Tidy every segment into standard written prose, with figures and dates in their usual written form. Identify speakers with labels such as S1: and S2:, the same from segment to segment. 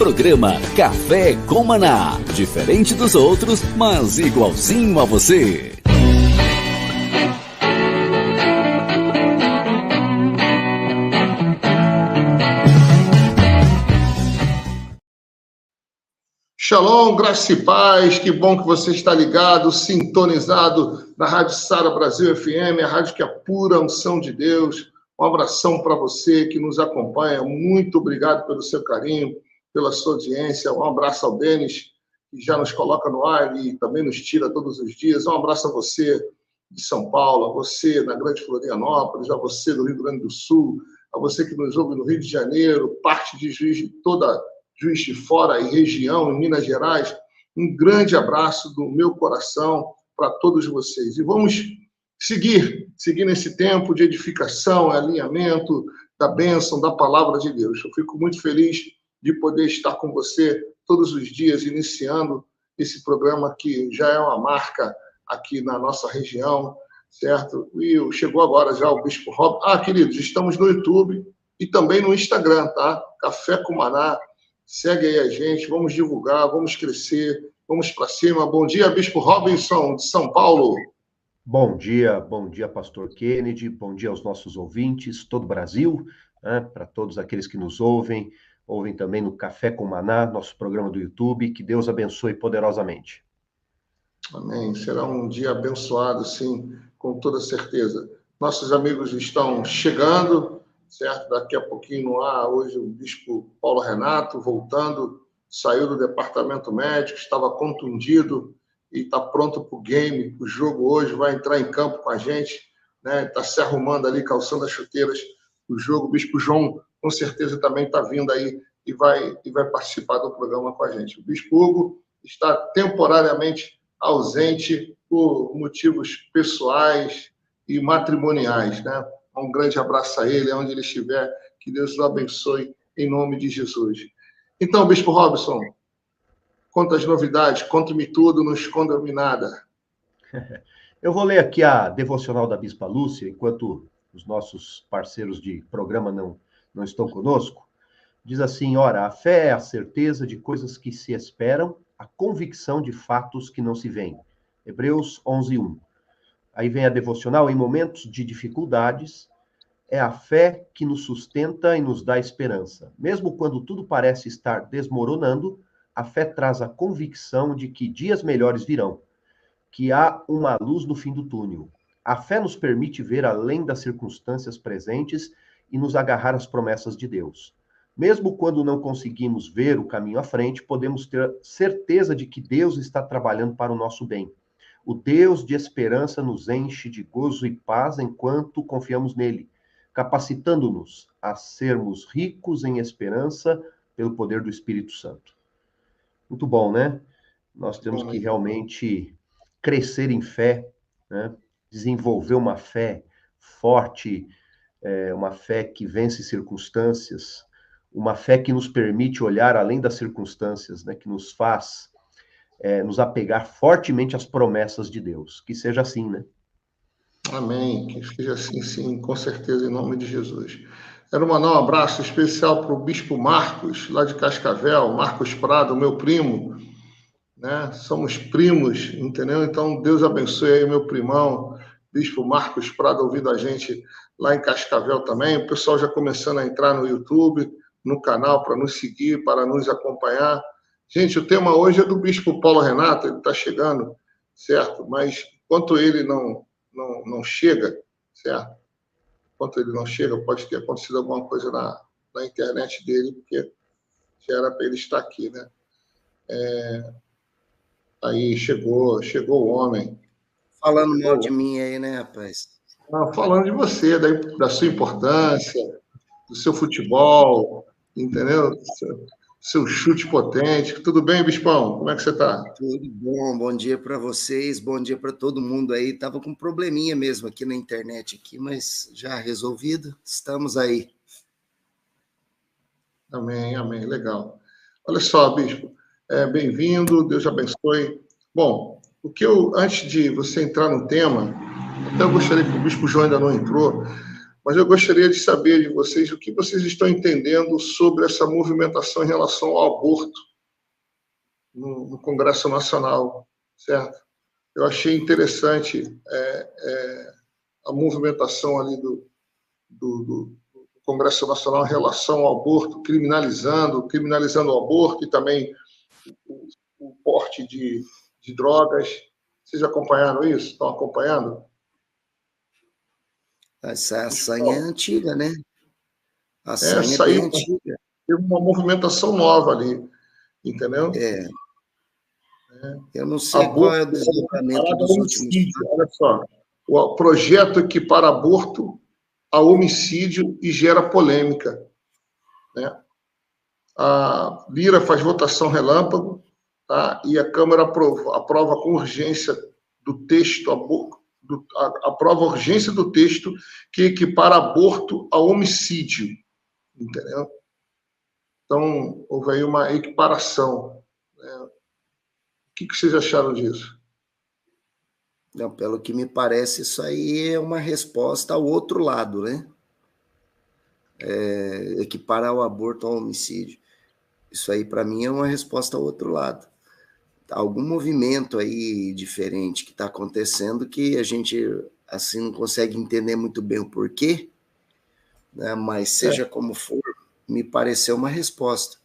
S1: Programa Café com Maná. Diferente dos outros, mas igualzinho a você.
S2: Shalom, graça e paz, que bom que você está ligado, sintonizado na Rádio Sara Brasil FM, a rádio que apura a unção de Deus. Um abração para você que nos acompanha, muito obrigado pelo seu carinho, pela sua audiência. Um abraço ao Denis, que já nos coloca no ar e também nos tira todos os dias. Um abraço a você de São Paulo, a você na Grande Florianópolis, a você do Rio Grande do Sul, a você que nos ouve no Rio de Janeiro, parte de Juiz de toda Juiz de Fora e região, em Minas Gerais. Um grande abraço do meu coração para todos vocês. E vamos seguir nesse tempo de edificação, alinhamento da bênção, da palavra de Deus. Eu fico muito feliz de poder estar com você todos os dias, iniciando esse programa que já é uma marca aqui na nossa região, certo? E chegou agora já o Bispo Rob. Queridos, estamos no YouTube e também no Instagram, tá? Café com Maná. Segue aí a gente, vamos divulgar, vamos crescer, vamos para cima. Bom dia, Bispo Robinson, de São Paulo.
S3: Bom dia, Pastor Kennedy, bom dia aos nossos ouvintes, todo o Brasil, né, para todos aqueles que nos ouvem também no Café com Maná, nosso programa do YouTube, que Deus abençoe poderosamente.
S2: Amém, será um dia abençoado, sim, com toda certeza. Nossos amigos estão chegando, certo? Daqui a pouquinho no ar, hoje o Bispo Paulo Renato, voltando, saiu do departamento médico, estava contundido e está pronto para o game, o jogo hoje, vai entrar em campo com a gente, né? Está se arrumando ali, calçando as chuteiras do jogo. O Bispo João, com certeza, também está vindo aí e vai participar do programa com a gente. O Bispo Hugo está temporariamente ausente por motivos pessoais e matrimoniais, né? Um grande abraço a ele, onde ele estiver, que Deus o abençoe, em nome de Jesus. Então, Bispo Robson, conta as novidades, conta-me tudo, não esconda-me nada.
S3: Eu vou ler aqui a devocional da Bispa Lúcia, enquanto os nossos parceiros de programa não estão conosco. Diz assim, ora, a fé é a certeza de coisas que se esperam, a convicção de fatos que não se veem. Hebreus 11:1. Aí vem a devocional, em momentos de dificuldades, é a fé que nos sustenta e nos dá esperança. Mesmo quando tudo parece estar desmoronando, a fé traz a convicção de que dias melhores virão, que há uma luz no fim do túnel. A fé nos permite ver além das circunstâncias presentes e nos agarrar às promessas de Deus. Mesmo quando não conseguimos ver o caminho à frente, podemos ter certeza de que Deus está trabalhando para o nosso bem. O Deus de esperança nos enche de gozo e paz enquanto confiamos nele, capacitando-nos a sermos ricos em esperança pelo poder do Espírito Santo. Muito bom, né? Nós temos que realmente crescer em fé, né? Desenvolver uma fé forte, uma fé que vence circunstâncias, uma fé que nos permite olhar além das circunstâncias, né? Que nos faz nos apegar fortemente às promessas de Deus. Que seja assim, né?
S2: Amém. Que seja assim, sim, com certeza, em nome de Jesus. Quero mandar um abraço especial para o Bispo Marcos, lá de Cascavel, Marcos Prado, meu primo, né? Somos primos, entendeu? Então, Deus abençoe aí meu primão, Bispo Marcos Prado, ouvindo a gente lá em Cascavel também. O pessoal já começando a entrar no YouTube, no canal, para nos seguir, para nos acompanhar. Gente, o tema hoje é do Bispo Paulo Renato, ele está chegando, certo? Mas enquanto ele não chega, certo? Enquanto ele não chega, pode ter acontecido alguma coisa na internet dele, porque já era para ele estar aqui, né? Aí chegou o homem.
S4: Falando mal de mim aí, né, rapaz?
S2: Falando de você, da sua importância, do seu futebol, entendeu? Seu chute potente. Tudo bem, Bispão? Como é que você está?
S4: Tudo bom. Bom dia para vocês, bom dia para todo mundo aí. Tava com um probleminha mesmo aqui na internet, mas já resolvido. Estamos aí.
S2: Amém, amém. Legal. Olha só, Bispo. Bem-vindo, Deus abençoe. Bom, antes de você entrar no tema, até eu gostaria que o Bispo João ainda não entrou, mas eu gostaria de saber de vocês o que vocês estão entendendo sobre essa movimentação em relação ao aborto no Congresso Nacional, certo? Eu achei interessante a movimentação ali do Congresso Nacional em relação ao aborto, criminalizando o aborto e também o porte de drogas. Vocês acompanharam isso? Estão acompanhando?
S4: Essa sanha é antiga, né? A sanha é bem
S2: saiu
S4: antiga.
S2: Teve uma movimentação nova ali, entendeu?
S4: Eu não sei qual é o desdobramento dos últimos
S2: anos. Olha só, o projeto equipara aborto a homicídio e gera polêmica, né? A Lira faz votação relâmpago, tá? E a Câmara aprova com urgência do texto aprova a urgência do texto que equipara aborto a homicídio, entendeu? Então, houve aí uma equiparação, né? O que vocês acharam disso?
S4: Não, pelo que me parece, isso aí é uma resposta ao outro lado, né? Equiparar o aborto ao homicídio. Isso aí, para mim, é uma resposta ao outro lado. Algum movimento aí diferente que está acontecendo que a gente, assim, não consegue entender muito bem o porquê, né? Mas seja como for, me pareceu uma resposta.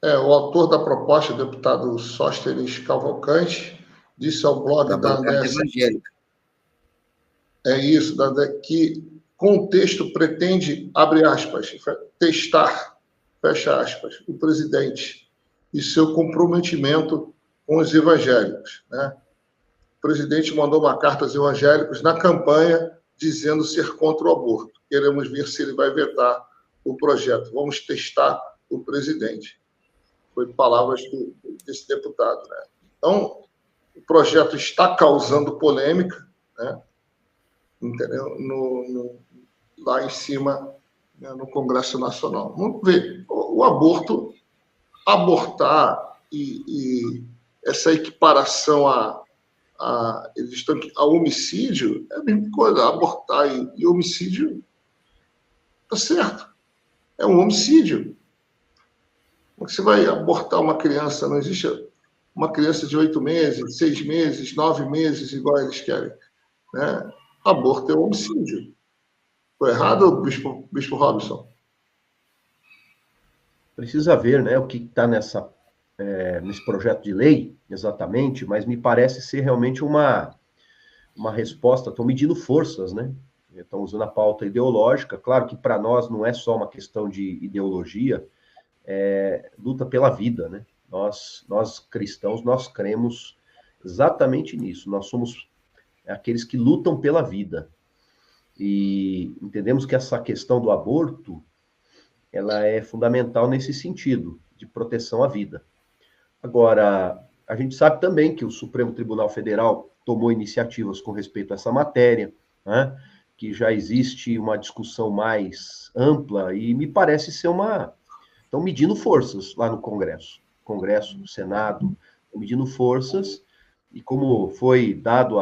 S2: O autor da proposta, o deputado Sóstenes Cavalcante, disse ao blog da
S4: bancada evangélica.
S2: Que com o texto pretende, abre aspas, testar, fecha aspas, o presidente e seu comprometimento com os evangélicos, né? O presidente mandou uma carta aos evangélicos na campanha dizendo ser contra o aborto. Queremos ver se ele vai vetar o projeto. Vamos testar o presidente. Foi palavras desse deputado, né? Então, o projeto está causando polêmica, né? Entendeu? Lá em cima, né, no Congresso Nacional. Vamos ver. O abortar e essa equiparação a homicídio é a mesma coisa. Abortar e homicídio está certo. É um homicídio. Como você vai abortar uma criança? Não existe uma criança de 8 meses, 6 meses, 9 meses, igual eles querem, né? Aborto é um homicídio. Estou errado, Bispo Robson?
S3: Precisa ver, né, o que está nesse projeto de lei, exatamente, mas me parece ser realmente uma resposta. Estão medindo forças, né? Estão usando a pauta ideológica. Claro que para nós não é só uma questão de ideologia, luta pela vida, né? Nós cristãos, nós cremos exatamente nisso. Nós somos aqueles que lutam pela vida. E entendemos que essa questão do aborto, ela é fundamental nesse sentido, de proteção à vida. Agora, a gente sabe também que o Supremo Tribunal Federal tomou iniciativas com respeito a essa matéria, né? Que já existe uma discussão mais ampla e me parece ser estão medindo forças lá no Congresso, no Senado, estão medindo forças, e como foi dado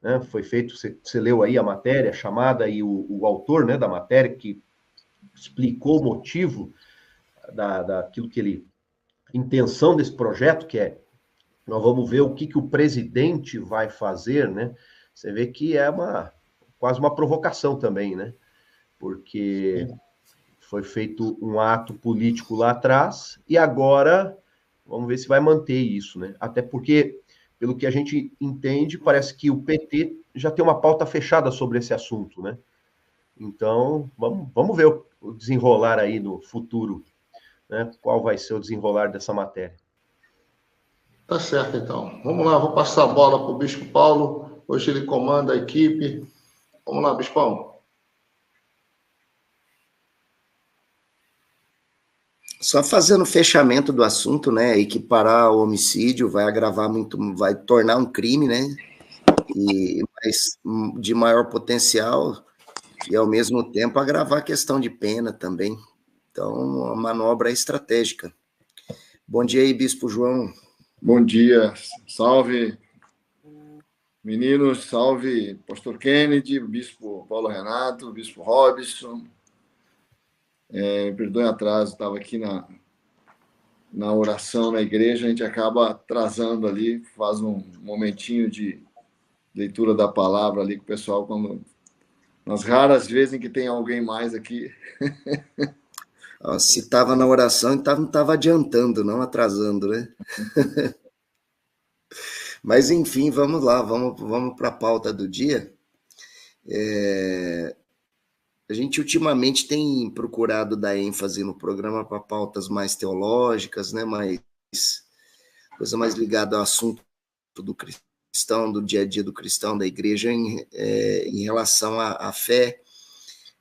S3: né, foi feito, você leu aí a matéria chamada, e o autor, né, da matéria, que explicou o motivo daquilo que intenção desse projeto, que nós vamos ver o que o presidente vai fazer, né? Você vê que é quase uma provocação também, né? Porque foi feito um ato político lá atrás e agora vamos ver se vai manter isso, né? Até porque, pelo que a gente entende, parece que o PT já tem uma pauta fechada sobre esse assunto, né? Então, vamos ver o desenrolar aí no futuro, né? Qual vai ser o desenrolar dessa matéria.
S2: Tá certo, então. Vamos lá, vou passar a bola para o Bispo Paulo. Hoje ele comanda a equipe. Vamos lá, Bispão.
S4: Só fazendo o fechamento do assunto, né? Equiparar o homicídio vai agravar muito, vai tornar um crime, né? Mas de maior potencial e, ao mesmo tempo, agravar a questão de pena também. Então, a manobra é estratégica. Bom dia aí, Bispo João.
S5: Bom dia, salve Meninos, salve Pastor Kennedy, Bispo Paulo Renato, Bispo Robson. Perdoe o atraso, estava aqui na oração na igreja, a gente acaba atrasando ali, faz um momentinho de leitura da palavra ali com o pessoal, nas raras vezes em que tem alguém mais aqui.
S4: Se estava na oração, então não estava adiantando, não atrasando, né? Mas, enfim, vamos lá, vamos para a pauta do dia. A gente ultimamente tem procurado dar ênfase no programa para pautas mais teológicas, né? Coisa mais ligada ao assunto do cristão, do dia a dia do cristão, da igreja, em relação à fé.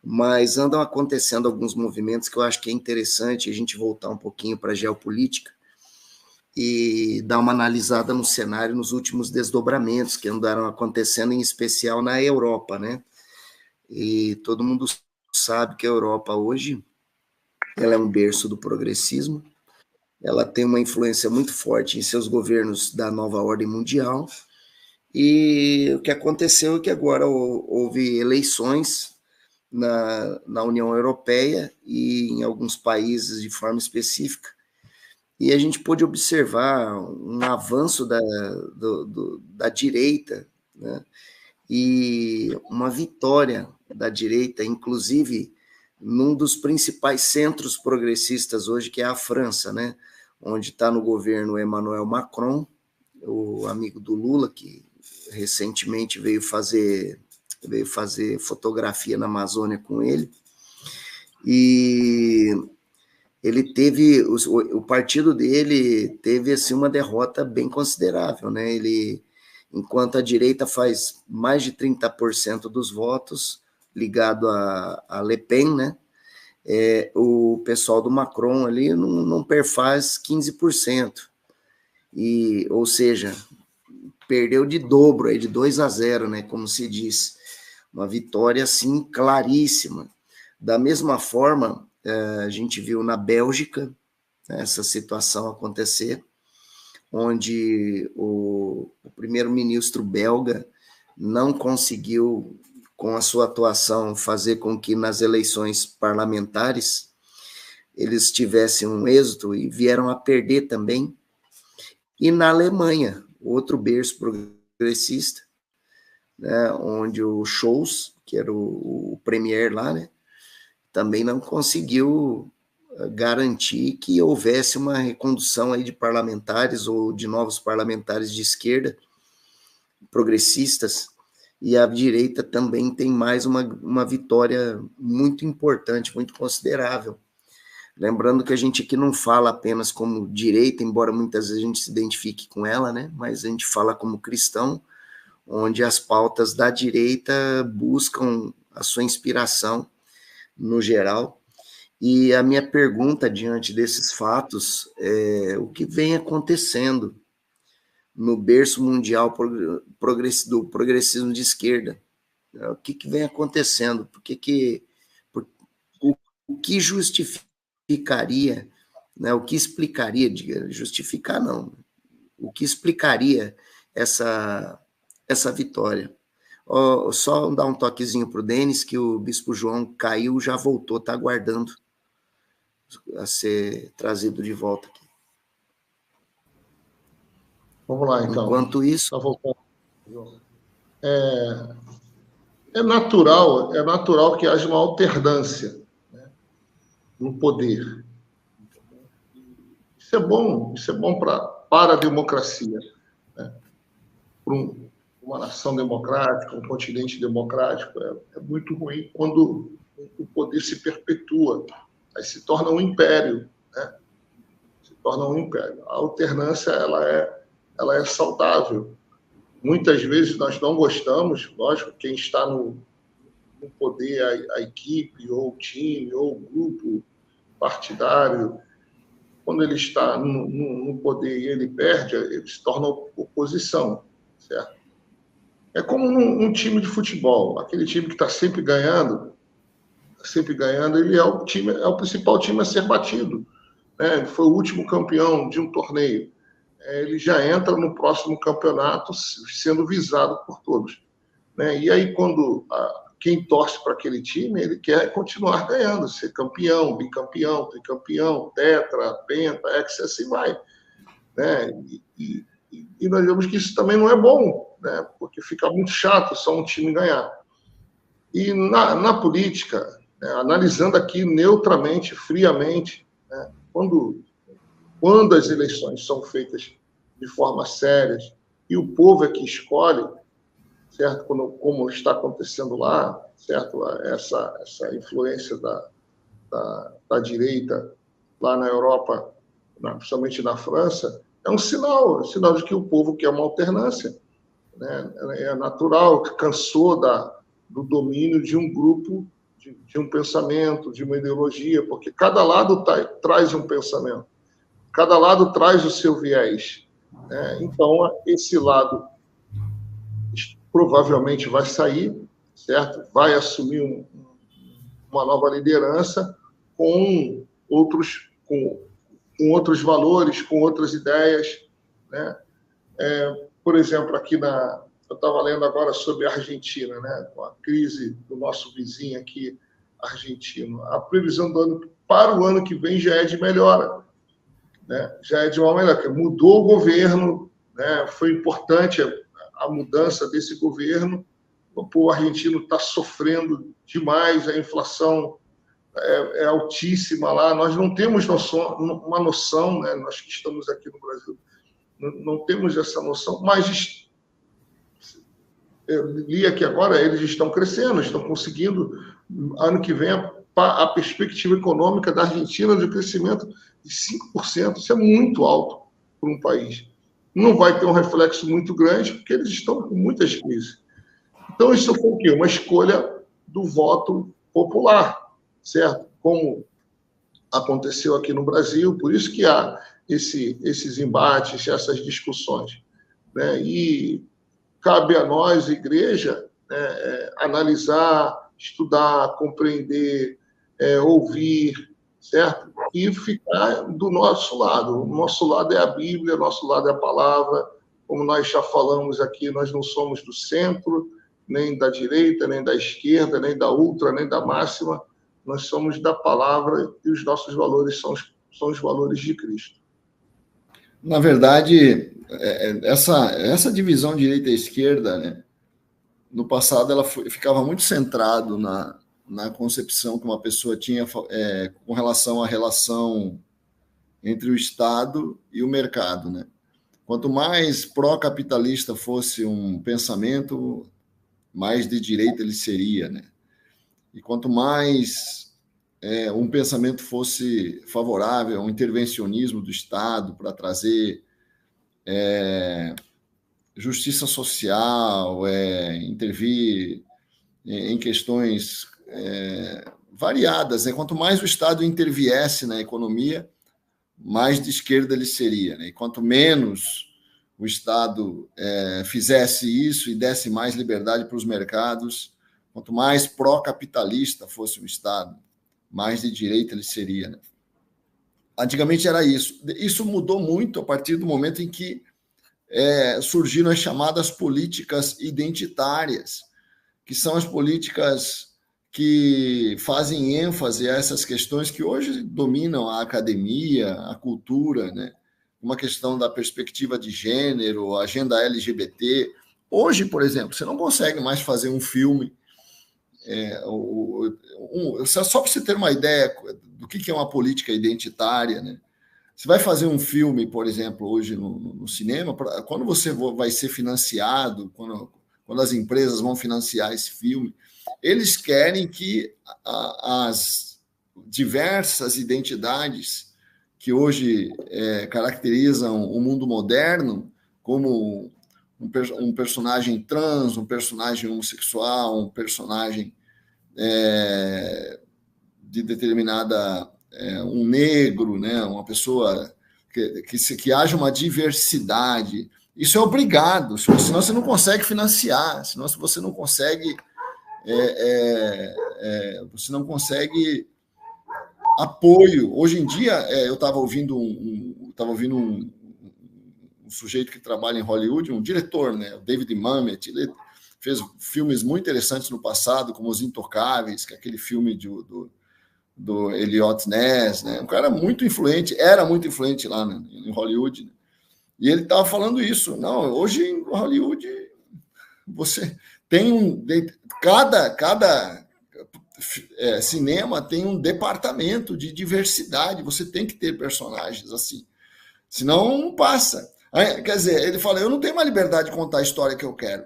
S4: Mas andam acontecendo alguns movimentos que eu acho que é interessante a gente voltar um pouquinho para a geopolítica e dar uma analisada no cenário, nos últimos desdobramentos que andaram acontecendo, em especial na Europa, né? E todo mundo sabe que a Europa hoje, ela é um berço do progressismo, ela tem uma influência muito forte em seus governos da nova ordem mundial, e o que aconteceu é que agora houve eleições na União Europeia e em alguns países de forma específica, e a gente pôde observar um avanço da direita, né? E uma vitória da direita, inclusive num dos principais centros progressistas hoje, que é a França, né? Onde está no governo Emmanuel Macron, o amigo do Lula, que recentemente veio fazer fotografia na Amazônia com ele, e ele teve, o partido dele teve assim, uma derrota bem considerável, né? Enquanto a direita faz mais de 30% dos votos ligado a Le Pen, né? O pessoal do Macron ali não perfaz 15%, ou seja, perdeu de dobro, aí, de 2-0, né? Como se diz, uma vitória assim claríssima. Da mesma forma, a gente viu na Bélgica, né, essa situação acontecer, onde o primeiro-ministro belga não conseguiu, com a sua atuação, fazer com que nas eleições parlamentares eles tivessem um êxito e vieram a perder também. E na Alemanha, outro berço progressista, né, onde o Scholz, que era o premier lá, né, também não conseguiu garantir que houvesse uma recondução aí de parlamentares ou de novos parlamentares de esquerda, progressistas, e a direita também tem mais uma vitória muito importante, muito considerável. Lembrando que a gente aqui não fala apenas como direita, embora muitas vezes a gente se identifique com ela, né? Mas a gente fala como cristão, onde as pautas da direita buscam a sua inspiração no geral. E a minha pergunta diante desses fatos é o que vem acontecendo no berço mundial do progressismo de esquerda? O que vem acontecendo? O que justificaria, né, o que explicaria, justificar não, o que explicaria essa vitória? Só dar um toquezinho para o Denis, que o Bispo João caiu, já voltou, está aguardando a ser trazido de volta aqui.
S2: Vamos lá, então.
S4: Enquanto isso...
S2: Tá voltando. É natural que haja uma alternância, né, no poder. Isso é bom para a democracia, né? Para uma nação democrática, um continente democrático, é muito ruim quando o poder se perpetua, aí se torna um império, né? Se torna um império. A alternância, ela é saudável. Muitas vezes nós não gostamos, lógico, quem está no poder, a equipe, ou o time, ou o grupo partidário, quando ele está no poder e ele perde, ele se torna oposição, certo? É como um time de futebol, aquele time que está sempre ganhando, ele é o principal time a ser batido, né? Ele foi o último campeão de um torneio. ele já entra no próximo campeonato sendo visado por todos, né? E aí, quando quem torce para aquele time, ele quer continuar ganhando, ser campeão, bicampeão, tricampeão, tetra, penta, hexa, assim vai, né? E nós vemos que isso também não é bom, né? Porque fica muito chato só um time ganhar. E na política, né, analisando aqui neutramente, friamente, né, quando as eleições são feitas de forma séria e o povo é que escolhe, certo? Como está acontecendo lá, certo? Essa influência da direita lá na Europa, principalmente na França, é um sinal de que o povo quer uma alternância, né? É natural, que cansou do domínio de um grupo, de um pensamento, de uma ideologia, porque cada lado traz um pensamento, cada lado traz o seu viés, né? Então, esse lado provavelmente vai sair, certo? Vai assumir uma nova liderança com outros valores, com outras ideias, né? Por exemplo, aqui eu estava lendo agora sobre a Argentina, né? Com a crise do nosso vizinho aqui, argentino. A previsão para o ano que vem já é de melhora, né? Já é de uma melhora. Mudou o governo, né? Foi importante a mudança desse governo. O povo argentino está sofrendo demais, a inflação é altíssima lá. Nós não temos uma noção, né? Nós que estamos aqui no Brasil, não temos essa noção, mas eu li aqui agora, eles estão crescendo, estão conseguindo, ano que vem, a perspectiva econômica da Argentina de crescimento de 5%, isso é muito alto para um país. Não vai ter um reflexo muito grande, porque eles estão com muitas crises. Então, isso foi o quê? Uma escolha do voto popular, certo? Como aconteceu aqui no Brasil, por isso que há esses embates, essas discussões, né? E cabe a nós, igreja, né, analisar, estudar, compreender, ouvir, certo? E ficar do nosso lado. O nosso lado é a Bíblia, o nosso lado é a palavra. Como nós já falamos aqui, nós não somos do centro, nem da direita, nem da esquerda, nem da ultra, nem da máxima. Nós somos da palavra e os nossos valores são os valores de Cristo.
S5: Na verdade, essa divisão direita e esquerda, né, no passado, ela ficava muito centrado na concepção que uma pessoa tinha com relação à relação entre o Estado e o mercado, né? Quanto mais pró-capitalista fosse um pensamento, mais de direita ele seria, né? E quanto mais um pensamento fosse favorável ao intervencionismo do Estado para trazer justiça social, intervir em questões variadas, né? Quanto mais o Estado interviesse na economia, mais de esquerda ele seria, né? E quanto menos o Estado fizesse isso e desse mais liberdade para os mercados, quanto mais pró-capitalista fosse o Estado, mais de direita ele seria, né? Antigamente era isso. Isso mudou muito a partir do momento em que surgiram as chamadas políticas identitárias, que são as políticas que fazem ênfase a essas questões que hoje dominam a academia, a cultura, né? Uma questão da perspectiva de gênero, a agenda LGBT. Hoje, por exemplo, você não consegue mais fazer um filme. Só para você ter uma ideia do que é uma política identitária, né? Você vai fazer um filme, por exemplo, hoje no cinema, quando você vai ser financiado, quando as empresas vão financiar esse filme, eles querem que as diversas identidades que hoje caracterizam o mundo moderno, como um personagem trans, um personagem homossexual, um personagem de determinada... um negro, né? Uma pessoa que haja uma diversidade. Isso é obrigado, senão você não consegue financiar, senão você não consegue apoio. Hoje em dia, eu estava ouvindo sujeito que trabalha em Hollywood, um diretor, né? O David Mamet. Ele fez filmes muito interessantes no passado, como Os Intocáveis, que é aquele filme do Elliot Ness, né? Um cara muito influente, era muito influente lá em Hollywood. Né? E ele estava falando isso. Não, hoje em Hollywood você tem cada cinema tem um departamento de diversidade. Você tem que ter personagens assim, senão não passa. Aí, quer dizer, ele fala: eu não tenho mais liberdade de contar a história que eu quero.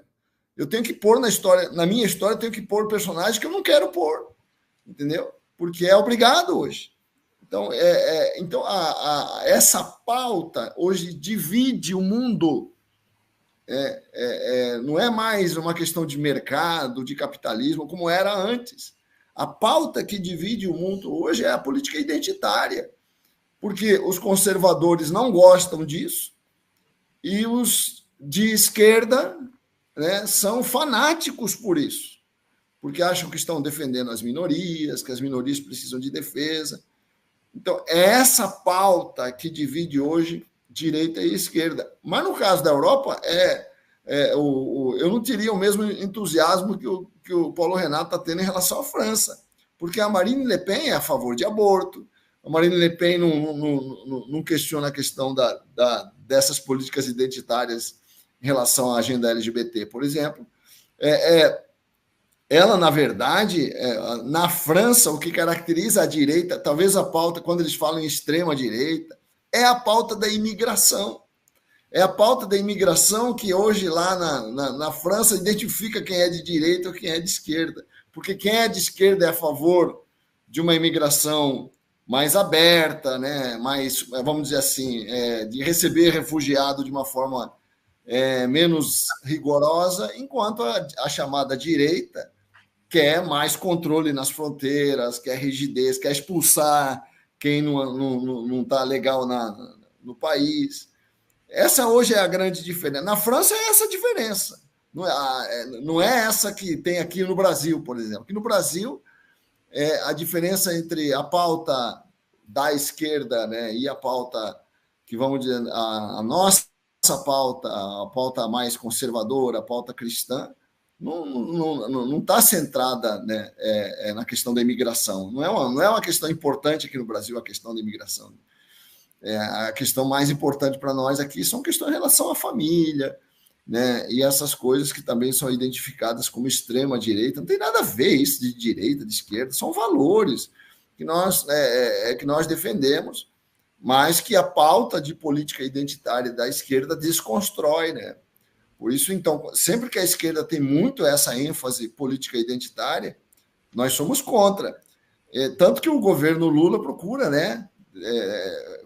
S5: Eu tenho que pôr na minha história, eu tenho que pôr personagens que eu não quero pôr, entendeu? Porque é obrigado hoje. Então, essa pauta hoje divide o mundo. Não é mais uma questão de mercado, de capitalismo, como era antes. A pauta que divide o mundo hoje é a política identitária, porque os conservadores não gostam disso e os de esquerda, né, são fanáticos por isso, porque acham que estão defendendo as minorias, que as minorias precisam de defesa. Então, é essa pauta que divide hoje direita e esquerda. Mas, no caso da Europa, eu não teria o mesmo entusiasmo que o Paulo Renato está tendo em relação à França, porque a Marine Le Pen é a favor de aborto, a Marine Le Pen não questiona a questão dessas políticas identitárias em relação à agenda LGBT, por exemplo. Ela, na verdade, na França, o que caracteriza a direita, talvez a pauta, quando eles falam em extrema-direita, é a pauta da imigração. É a pauta da imigração que hoje lá na França identifica quem é de direita ou quem é de esquerda. Porque quem é de esquerda é a favor de uma imigração mais aberta, né? Mais, vamos dizer assim, de receber refugiado de uma forma menos rigorosa, enquanto a chamada direita quer mais controle nas fronteiras, quer rigidez, quer expulsar quem não está legal no país. Essa hoje é a grande diferença. Na França é essa a diferença. Não é essa que tem aqui no Brasil, por exemplo. Aqui no Brasil, a diferença entre a pauta da esquerda, né, e a pauta que, vamos dizer, a nossa pauta, a pauta mais conservadora, a pauta cristã, não está centrada, né, na questão da imigração. Não é uma questão importante aqui no Brasil, a questão da imigração. A questão mais importante para nós aqui são questões em relação à família, né, e essas coisas que também são identificadas como extrema-direita. Não tem nada a ver isso de direita, de esquerda, são valores que nós defendemos, mas que a pauta de política identitária da esquerda desconstrói, né? Por isso, então, sempre que a esquerda tem muito essa ênfase política identitária, nós somos contra. Tanto que o governo Lula procura, né,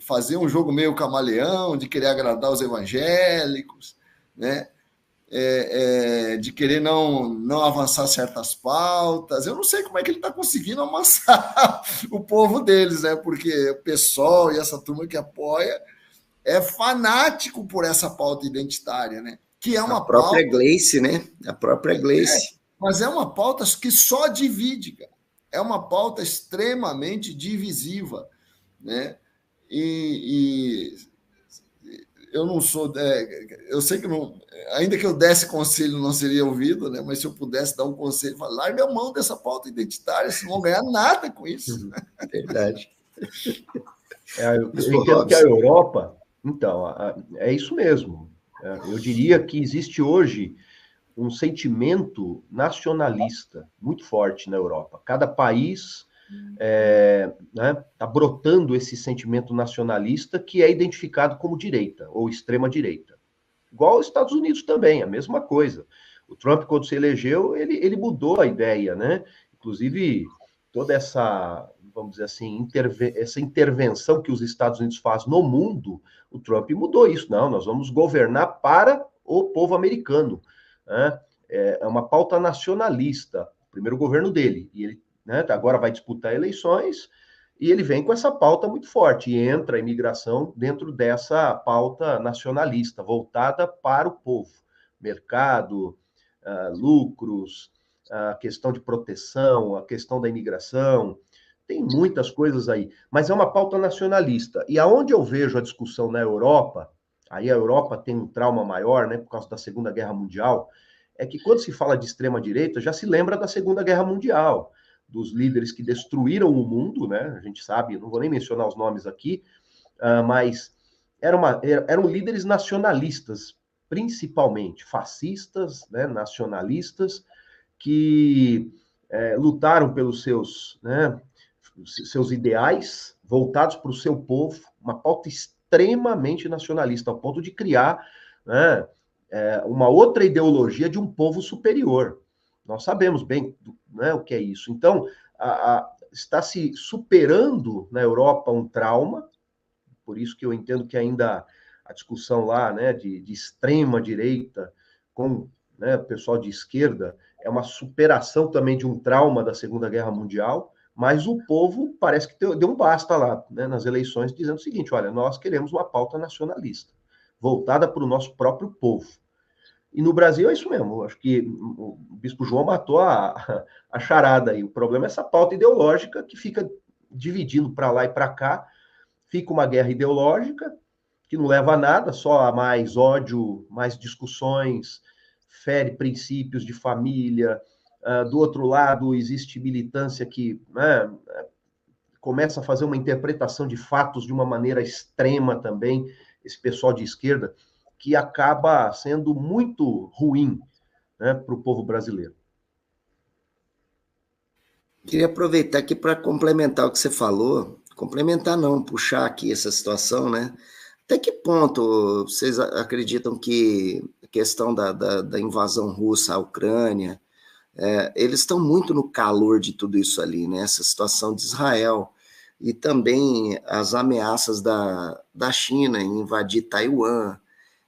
S5: fazer um jogo meio camaleão, de querer agradar os evangélicos, né, de querer não avançar certas pautas. Eu não sei como é que ele está conseguindo amansar o povo deles, né, porque o PSOL e essa turma que apoia é fanático por essa pauta identitária, né? Que é uma
S4: a própria
S5: pauta...
S4: Gleice, né? A própria Gleice.
S5: Mas é uma pauta que só divide, cara. É uma pauta extremamente divisiva, né? E eu não sou... eu sei que não... Ainda que eu desse conselho, não seria ouvido, né? Mas se eu pudesse dar um conselho, falar, larga a mão dessa pauta identitária, vocês não vão ganhar nada com isso.
S4: Verdade.
S3: Eu entendo que a Europa... Então, é isso mesmo. Eu diria que existe hoje um sentimento nacionalista muito forte na Europa. Cada país está brotando esse sentimento nacionalista que é identificado como direita ou extrema-direita. Igual os Estados Unidos também, a mesma coisa. O Trump, quando se elegeu, ele mudou a ideia, né? Inclusive, toda essa, vamos dizer assim, essa intervenção que os Estados Unidos fazem no mundo, o Trump mudou isso. Não, nós vamos governar para o povo americano. Né? É uma pauta nacionalista, o primeiro governo dele. E ele, né, agora vai disputar eleições e ele vem com essa pauta muito forte. E entra a imigração dentro dessa pauta nacionalista, voltada para o povo. Mercado, lucros, a questão de proteção, a questão da imigração... Tem muitas coisas aí, mas é uma pauta nacionalista. E aonde eu vejo a discussão na Europa, aí a Europa tem um trauma maior, né, por causa da Segunda Guerra Mundial, é que quando se fala de extrema-direita, já se lembra da Segunda Guerra Mundial, dos líderes que destruíram o mundo, né, a gente sabe, não vou nem mencionar os nomes aqui, mas eram líderes nacionalistas, principalmente fascistas, né, nacionalistas, que lutaram pelos seus ideais voltados para o seu povo, uma pauta extremamente nacionalista, ao ponto de criar, né, uma outra ideologia de um povo superior. Nós sabemos bem, né, o que é isso. Então, está se superando na Europa um trauma, por isso que eu entendo que ainda a discussão lá, né, de extrema direita com, né, o pessoal de esquerda é uma superação também de um trauma da Segunda Guerra Mundial, mas o povo parece que deu um basta lá, né, nas eleições, dizendo o seguinte: olha, nós queremos uma pauta nacionalista, voltada para o nosso próprio povo. E no Brasil é isso mesmo. Eu acho que o Bispo João matou a charada aí. O problema é essa pauta ideológica que fica dividindo para lá e para cá. Fica uma guerra ideológica que não leva a nada, só a mais ódio, mais discussões, fere princípios de família. Do outro lado, existe militância que, né, começa a fazer uma interpretação de fatos de uma maneira extrema também, esse pessoal de esquerda, que acaba sendo muito ruim, né, para o povo brasileiro.
S4: Queria aproveitar aqui para complementar o que você falou, complementar não, puxar aqui essa situação, né? Até que ponto vocês acreditam que a questão da invasão russa à Ucrânia, eles estão muito no calor de tudo isso ali, né? Essa situação de Israel e também as ameaças da China em invadir Taiwan.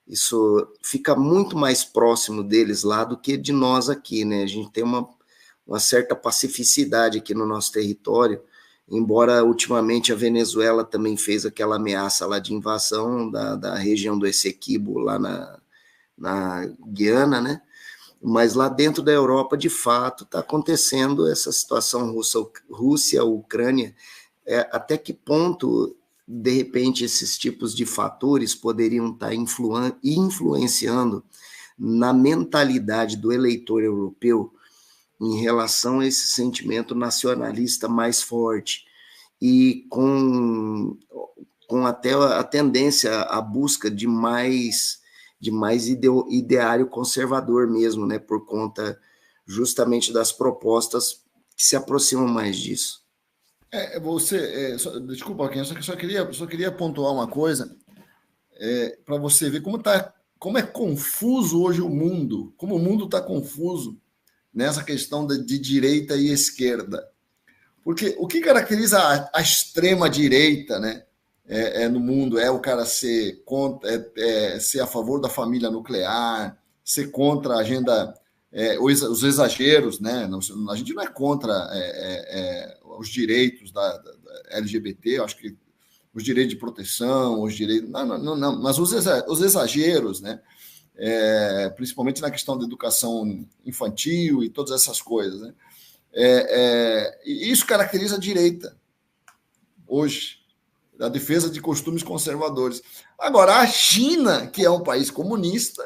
S4: Isso fica muito mais próximo deles lá do que de nós aqui, né? A gente tem uma certa pacificidade aqui no nosso território, embora ultimamente a Venezuela também fez aquela ameaça lá de invasão da região do Essequibo, lá na Guiana, né? Mas lá dentro da Europa, de fato, está acontecendo essa situação Rússia-Ucrânia. Até que ponto, de repente, esses tipos de fatores poderiam estar influenciando na mentalidade do eleitor europeu em relação a esse sentimento nacionalista mais forte e com até a tendência à busca de mais ideário conservador mesmo, né, por conta justamente das propostas que se aproximam mais disso.
S5: Desculpa, Ken, só queria pontuar uma coisa para você ver como é confuso hoje o mundo, como o mundo está confuso nessa questão de direita e esquerda. Porque o que caracteriza a extrema-direita, né, no mundo é o cara ser a favor da família nuclear, ser contra a agenda, os exageros, né? A gente não é contra os direitos da LGBT, eu acho que os direitos de proteção, os direitos... Não, mas os exageros, né? Principalmente na questão da educação infantil e todas essas coisas, né? E isso caracteriza a direita hoje, a defesa de costumes conservadores. Agora, a China, que é um país comunista,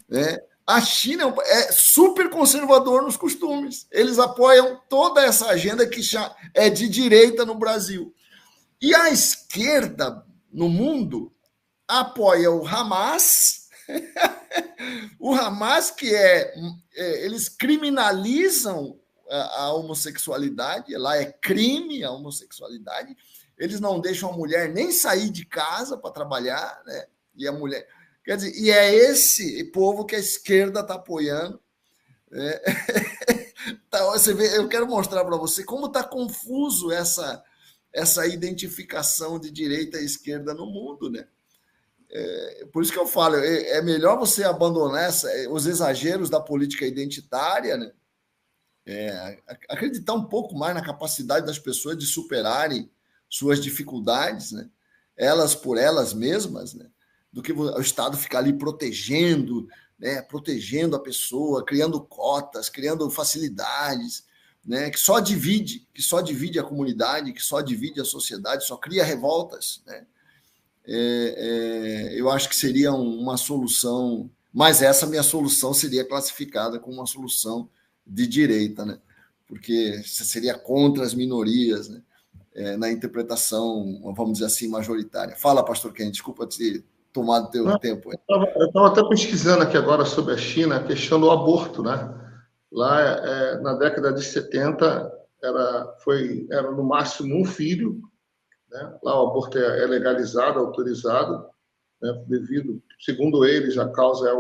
S5: né? A China é super conservador nos costumes. Eles apoiam toda essa agenda que é de direita no Brasil. E a esquerda no mundo apoia o Hamas, o Hamas que eles criminalizam a homossexualidade, lá é crime a homossexualidade, eles não deixam a mulher nem sair de casa para trabalhar, né? E a mulher... Quer dizer, e é esse povo que a esquerda está apoiando. Então, você vê, eu quero mostrar para você como está confuso essa identificação de direita e esquerda no mundo, né? Por isso que eu falo, é melhor você abandonar os exageros da política identitária, né? Acreditar um pouco mais na capacidade das pessoas de superarem suas dificuldades, né? Elas por elas mesmas, né? Do que o Estado ficar ali protegendo, né? Protegendo a pessoa, criando cotas, criando facilidades, né? Que só divide a comunidade, que só divide a sociedade, só cria revoltas, né? eu acho que seria uma solução, mas essa minha solução seria classificada como uma solução de direita, né? Porque seria contra as minorias, né? Na interpretação, vamos dizer assim, majoritária. Fala, pastor Ken, desculpa te tomar do teu tempo.
S2: Eu estava até pesquisando aqui agora sobre a China, a questão do aborto, né? Lá, na década de 70, era no máximo um filho, né? Lá o aborto é legalizado, autorizado, né? Devido, segundo eles, a causa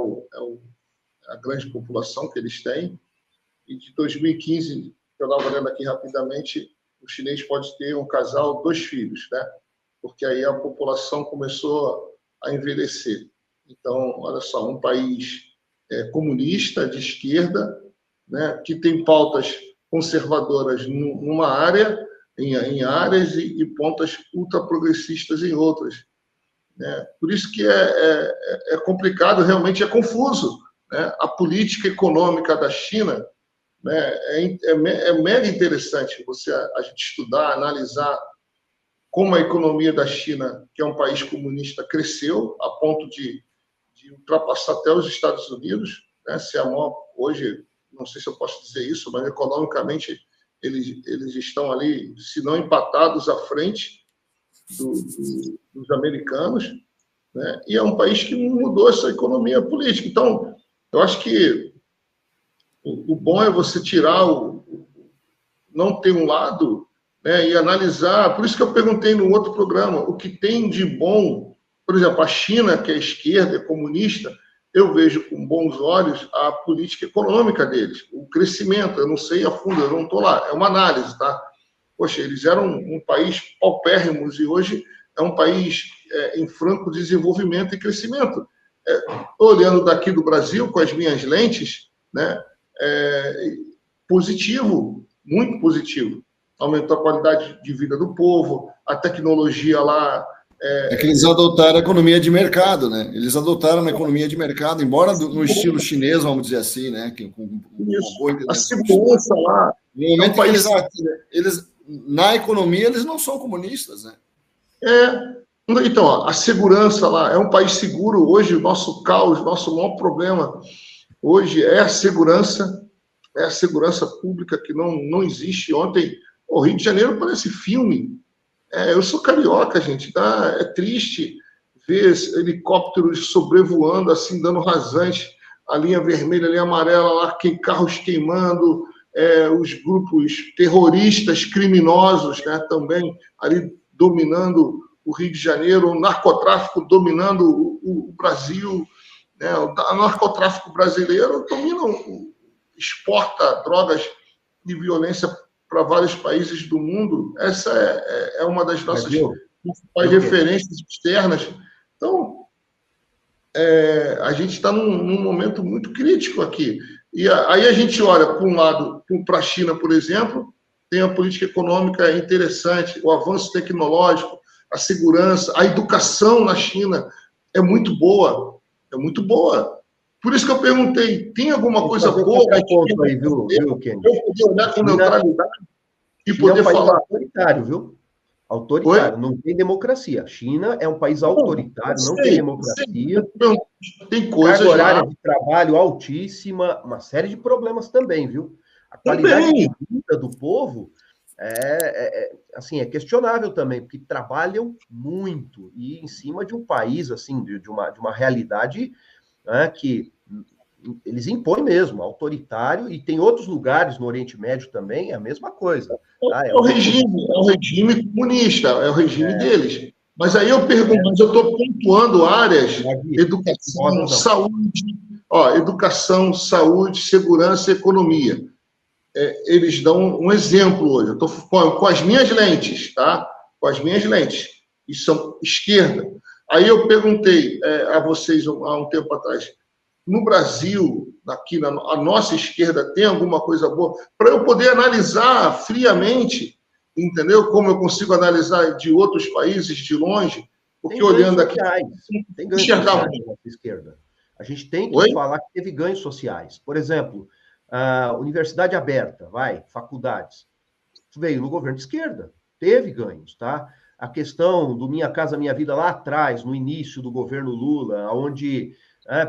S2: a grande população que eles têm. E de 2015, eu estava olhando aqui rapidamente, o chinês pode ter um casal, 2 filhos, né? Porque aí a população começou a envelhecer. Então, olha só, um país comunista, de esquerda, né, que tem pautas conservadoras numa área, em áreas, e pontas ultraprogressistas em outras. Né? Por isso que é complicado, realmente é confuso. Né? A política econômica da China, né, é mega interessante a gente estudar, analisar como a economia da China, que é um país comunista, cresceu a ponto de ultrapassar até os Estados Unidos, né? Se a maior, hoje, não sei se eu posso dizer isso, mas economicamente eles estão ali, se não empatados, à frente dos americanos, né? E é um país que mudou essa economia política. Então, eu acho que o bom é você tirar não ter um lado, né, e analisar. Por isso que eu perguntei no outro programa o que tem de bom. Por exemplo, a China, que é esquerda, é comunista, eu vejo com bons olhos a política econômica deles, o crescimento. Eu não sei a fundo, eu não estou lá, é uma análise, tá? Poxa, eles eram um país paupérrimos e hoje é um país em franco desenvolvimento e crescimento. Olhando daqui do Brasil, com as minhas lentes, né, positivo, muito positivo. Aumentou a qualidade de vida do povo, a tecnologia lá.
S5: É que eles adotaram a economia de mercado, né? Eles adotaram a economia de mercado, embora no estilo chinês, vamos dizer assim, né?
S2: A segurança lá.
S5: No momento que eles, na economia, eles não são comunistas, né?
S2: Então, ó, a segurança lá é um país seguro. Hoje, o nosso caos, nosso maior problema hoje é a segurança pública que não existe. Ontem, o Rio de Janeiro parece filme. Eu sou carioca, gente, tá? É triste ver helicópteros sobrevoando, assim, dando rasante, a linha vermelha, a linha amarela, lá, carros queimando, os grupos terroristas, criminosos, né, também ali dominando o Rio de Janeiro, o narcotráfico dominando o Brasil, né? O narcotráfico brasileiro exporta drogas de violência para vários países do mundo. Essa é uma das nossas principais referências externas. Então, a gente está num momento muito crítico aqui. E aí a gente olha, para um lado, para a China, por exemplo, tem a política econômica interessante, o avanço tecnológico, a segurança, a educação na China é muito boa. É muito boa. Por isso que eu perguntei, tem alguma coisa boa?
S3: Ponto aí, viu, Kenny?
S2: Eu poder olhar com neutralidade e poder falar.
S3: Autoritário, viu? Autoritário,
S2: Oi?
S3: não tem democracia. A China é um país autoritário, não tem democracia.
S2: Tem coisas
S3: carga horária de trabalho altíssima, uma série de problemas também, viu? A qualidade de vida do povo assim, é questionável também, porque trabalham muito e em cima de um país, assim, de uma realidade, né, que eles impõem mesmo, autoritário, e tem outros lugares no Oriente Médio também, é a mesma coisa. Tá?
S2: É o regime comunista, é o regime deles. Mas aí eu pergunto, mas eu estou pontuando áreas, educação, saúde, educação, saúde, segurança e economia. Eles dão um exemplo hoje. Eu estou com as minhas lentes, tá? Com as minhas lentes. E são esquerda. Aí eu perguntei a vocês há um tempo atrás, no Brasil, aqui a nossa esquerda tem alguma coisa boa? Para eu poder analisar friamente, entendeu? Como eu consigo analisar de outros países de longe, porque olhando aqui...
S3: Tem ganhos sociais na esquerda. A gente tem que falar que teve ganhos sociais. Por exemplo, a universidade aberta, faculdades, veio no governo de esquerda, teve ganhos, tá? a questão do Minha Casa Minha Vida lá atrás, no início do governo Lula, onde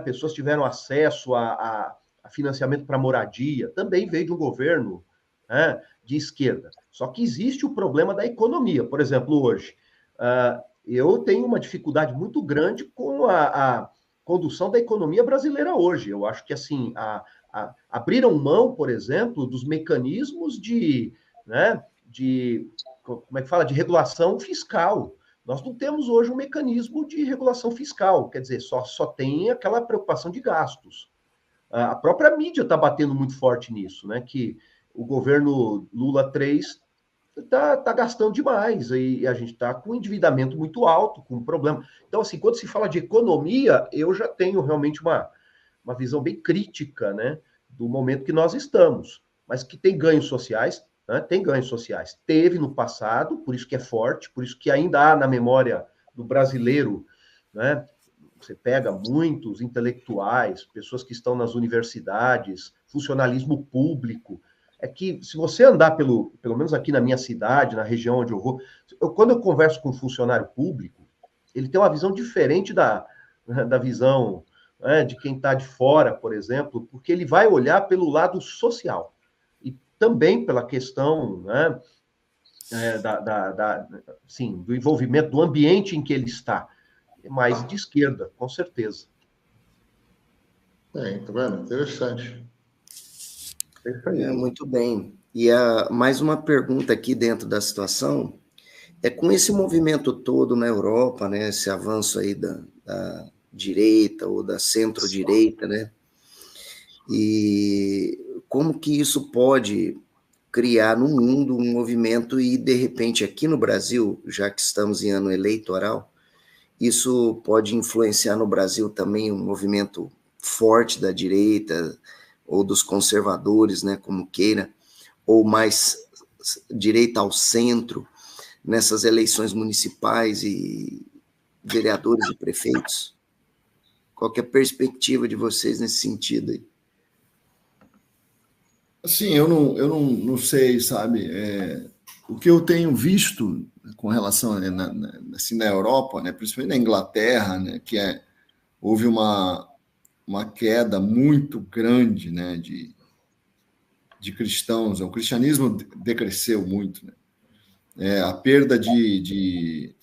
S3: pessoas tiveram acesso a financiamento para moradia, também veio de um governo de esquerda. Só que existe o problema da economia. Por exemplo, hoje, eu tenho uma dificuldade muito grande com a condução da economia brasileira hoje. Eu acho que, assim, abriram mão, por exemplo, dos mecanismos como é que fala? De regulação fiscal. Nós não temos hoje um mecanismo de regulação fiscal, quer dizer, só tem aquela preocupação de gastos. A própria mídia está batendo muito forte nisso, né? Que o governo Lula 3 está gastando demais e a gente está com um endividamento muito alto, com um problema. Então, assim, quando se fala de economia, eu já tenho realmente uma visão bem crítica, né, do momento que nós estamos, mas que tem ganhos sociais, né, tem ganhos sociais. Teve no passado, por isso que é forte, por isso que ainda há na memória do brasileiro, né, você pega muitos intelectuais, pessoas que estão nas universidades, funcionalismo público, é que se você andar pelo menos aqui na minha cidade, na região onde eu vou, quando eu converso com um funcionário público, ele tem uma visão diferente da visão de quem está de fora, por exemplo, porque ele vai olhar pelo lado social e também pela questão sim, do envolvimento, do ambiente em que ele está, mais de esquerda, com certeza.
S2: Tá vendo? Interessante.
S4: Muito bem. E mais uma pergunta aqui dentro da situação, com esse movimento todo na Europa, né, esse avanço aí da direita ou da centro-direita, né, e como que isso pode criar no mundo um movimento e, de repente, aqui no Brasil, já que estamos em ano eleitoral, isso pode influenciar no Brasil também um movimento forte da direita ou dos conservadores, né, como queira, ou mais direita ao centro, nessas eleições municipais e vereadores e prefeitos? Qual que é a perspectiva de vocês nesse sentido aí?
S5: Assim, eu não sei, sabe? O que eu tenho visto com relação assim, na Europa, né, principalmente na Inglaterra, né, que houve uma queda muito grande, né, de cristãos. O cristianismo decresceu muito, né? A perda de